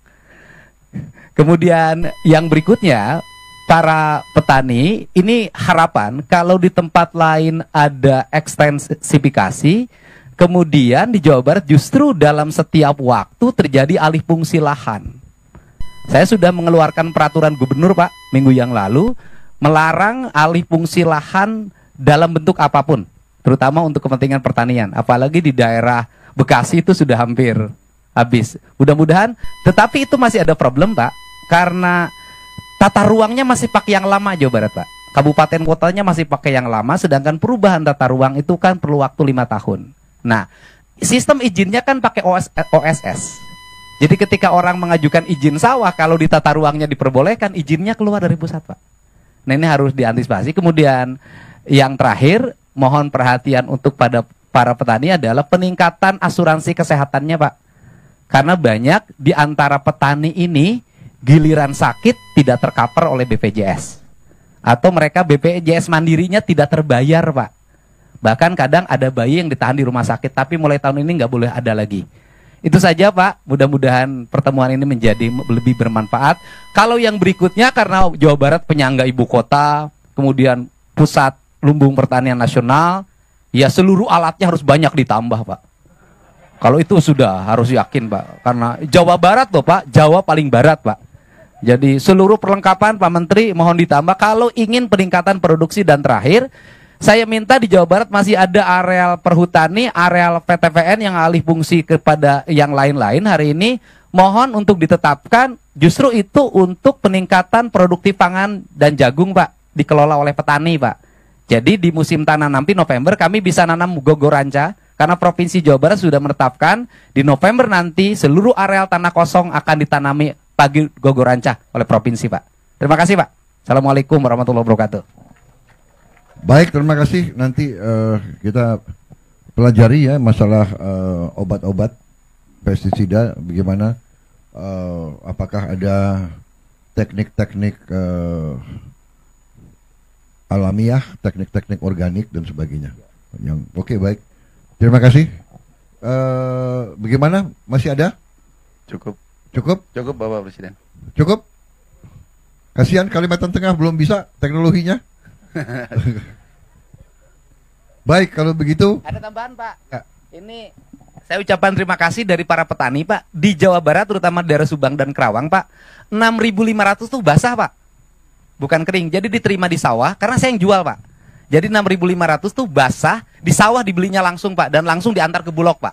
S18: Kemudian yang berikutnya, para petani ini harapan kalau di tempat lain ada ekstensifikasi, kemudian di Jawa Barat justru dalam setiap waktu terjadi alih fungsi lahan. Saya sudah mengeluarkan peraturan gubernur Pak minggu yang lalu melarang alih fungsi lahan dalam bentuk apapun, terutama untuk kepentingan pertanian. Apalagi di daerah Bekasi itu sudah hampir habis. Mudah-mudahan, tetapi itu masih ada problem Pak, karena tata ruangnya masih pakai yang lama Jawa Barat Pak. Kabupaten kotanya masih pakai yang lama, sedangkan perubahan tata ruang itu kan perlu waktu 5 tahun. Nah, sistem izinnya kan pakai OSS. Jadi ketika orang mengajukan izin sawah, kalau di tata ruangnya diperbolehkan, izinnya keluar dari pusat, Pak. Nah, ini harus diantisipasi. Kemudian yang terakhir, mohon perhatian untuk pada para petani adalah peningkatan asuransi kesehatannya, Pak. Karena banyak di antara petani ini giliran sakit tidak tercover oleh BPJS. Atau mereka BPJS mandirinya tidak terbayar, Pak. Bahkan kadang ada bayi yang ditahan di rumah sakit, tapi mulai tahun ini nggak boleh ada lagi. Itu saja, Pak. Mudah-mudahan pertemuan ini menjadi lebih bermanfaat. Kalau yang berikutnya, karena Jawa Barat penyangga ibu kota, kemudian pusat lumbung pertanian nasional, ya seluruh alatnya harus banyak ditambah, Pak. Kalau itu sudah harus yakin, Pak. Karena Jawa Barat loh, Pak. Jawa paling barat, Pak. Jadi seluruh perlengkapan, Pak Menteri, mohon ditambah. Kalau ingin peningkatan produksi dan terakhir, saya minta di Jawa Barat masih ada areal perhutani, areal PTPN yang alih fungsi kepada yang lain-lain hari ini. Mohon untuk ditetapkan justru itu untuk peningkatan produktif pangan dan jagung, Pak. Dikelola oleh petani, Pak. Jadi di musim tanam nanti November kami bisa nanam gogoranca. Karena Provinsi Jawa Barat sudah menetapkan di November nanti seluruh areal tanah kosong akan ditanami pagi gogoranca oleh Provinsi, Pak. Terima kasih, Pak. Assalamualaikum warahmatullahi wabarakatuh.
S7: Baik, terima kasih. Nanti kita pelajari ya masalah obat-obat pestisida, bagaimana, apakah ada teknik-teknik alamiah, teknik-teknik organik dan sebagainya. Yang oke, baik. Terima kasih. Bagaimana? Masih ada?
S1: Cukup.
S7: Cukup?
S1: Cukup, Bapak Presiden.
S7: Cukup? Kasihan Kalimantan Tengah belum bisa teknologinya. Baik, kalau begitu.
S18: Ada tambahan, Pak. Ya. Ini saya ucapkan terima kasih dari para petani, Pak. Di Jawa Barat, terutama daerah Subang dan Kerawang, Pak. 6.500 tuh basah, Pak. Bukan kering. Jadi diterima di sawah, karena saya yang jual, Pak. Jadi 6.500 tuh basah, di sawah dibelinya langsung, Pak. Dan langsung diantar ke Bulog, Pak.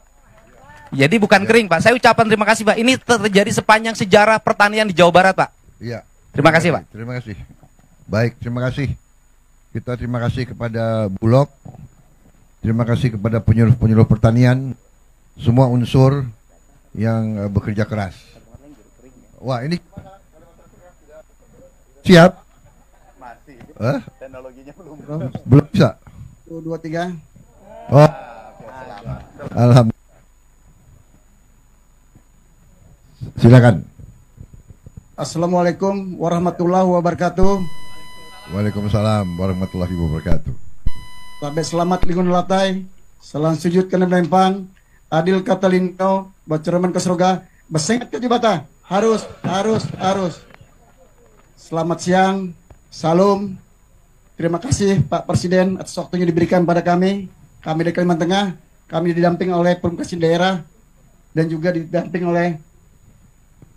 S18: Jadi bukan kering, Pak. Saya ucapkan terima kasih, Pak. Ini terjadi sepanjang sejarah pertanian di Jawa Barat, Pak.
S7: Iya.
S18: Terima kasih, Pak.
S7: Terima kasih. Baik, terima kasih. Kita terima kasih kepada Bulog. Terima kasih kepada penyuluh-penyuluh pertanian. Semua unsur yang bekerja keras. Wah, ini siap?
S1: Masih.
S7: Hah?
S1: Teknologinya belum.
S7: Belum bisa?
S6: 1, 2, 3.
S7: Oh. Alhamdulillah. Silakan.
S19: Assalamualaikum warahmatullahi wabarakatuh.
S7: Waalaikumsalam warahmatullahi wabarakatuh.
S19: Sahabat selamat lingun latai, salam sujud kena belempang, adil kata lingkau, bacaraman ke surga, bersengat ke jibata, harus. Selamat siang, salam. Terima kasih Pak Presiden atas waktunya diberikan pada kami dari Kalimantan Tengah, kami didamping oleh Pemkes daerah dan juga didamping oleh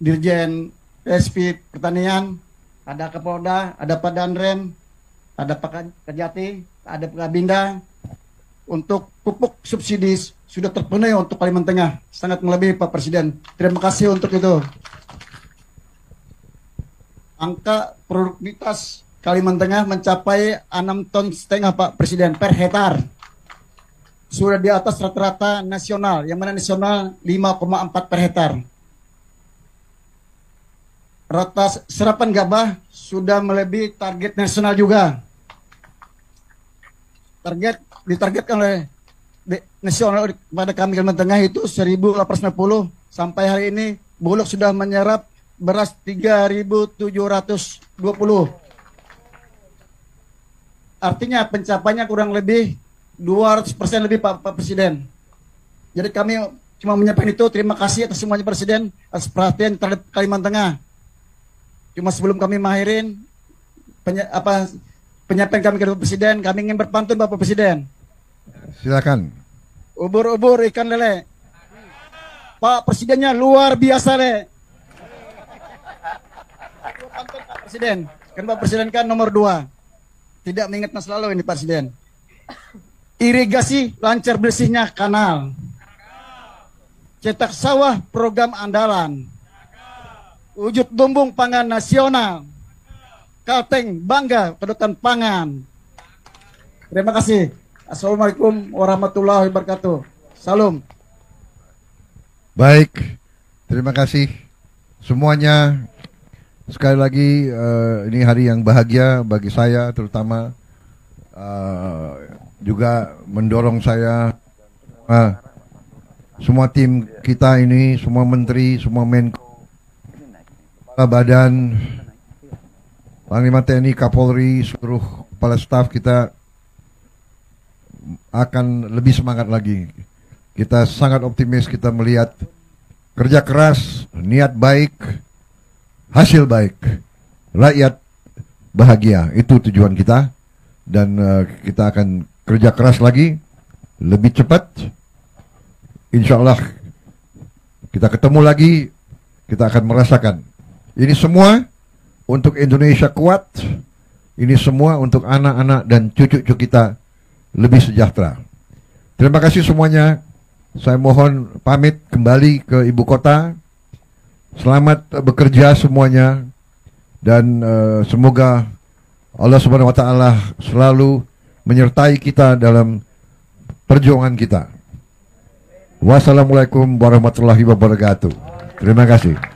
S19: Dirjen PSP Pertanian, ada Kapolda, ada Pak Danrem, ada Pak Kejati, ada Pak Kabinda. Untuk pupuk subsidi sudah terpenuhi untuk Kalimantan Tengah, sangat melebihi Pak Presiden. Terima kasih untuk itu. Angka produktivitas Kalimantan Tengah mencapai 6,5 ton Pak Presiden per hektar. Sudah di atas rata-rata nasional, yang mana nasional 5,4 per hektar. Rata serapan gabah sudah melebihi target nasional juga. Ditargetkan oleh nasional pada kami Kalimantan Tengah itu 1.850, sampai hari ini Bulog sudah menyerap beras 3.720. Artinya pencapaiannya kurang lebih 200% lebih Pak Presiden. Jadi kami cuma menyampaikan itu. Terima kasih atas semuanya Presiden, atas perhatian terhadap Kalimantan Tengah. Cuma sebelum kami mengakhiri penyampaian kami ke Bapak Presiden, kami ingin berpantun Bapak Presiden.
S7: Silakan.
S19: Ubur-ubur ikan lele. Pak Presidennya luar biasa, Le. Pantun Pak Presiden. Kan Pak Presiden kan nomor 2. Tidak mengingat masa lalu ini Pak Presiden. Irigasi lancar bersihnya kanal. Cetak sawah program andalan. Wujud lumbung pangan nasional. Kalteng bangga kedaulatan pangan. Terima kasih. Assalamualaikum warahmatullahi wabarakatuh. Salam.
S7: Baik. Terima kasih semuanya. Sekali lagi ini hari yang bahagia bagi saya, terutama juga mendorong saya semua tim kita ini, semua menteri, semua menko, kepala badan, Panglima TNI, Kapolri, seluruh kepala staf kita akan lebih semangat lagi. Kita sangat optimis, kita melihat kerja keras, niat baik, hasil baik, rakyat bahagia, itu tujuan kita. Dan kita akan kerja keras lagi, lebih cepat. Insya Allah kita ketemu lagi, kita akan merasakan. Ini semua untuk Indonesia kuat, ini semua untuk anak-anak dan cucu-cucu kita lebih sejahtera. Terima kasih semuanya. Saya mohon pamit kembali ke ibu kota. Selamat bekerja semuanya, dan semoga Allah Subhanahu wa Ta'ala selalu menyertai kita dalam perjuangan kita. Wassalamualaikum warahmatullahi wabarakatuh. Terima kasih.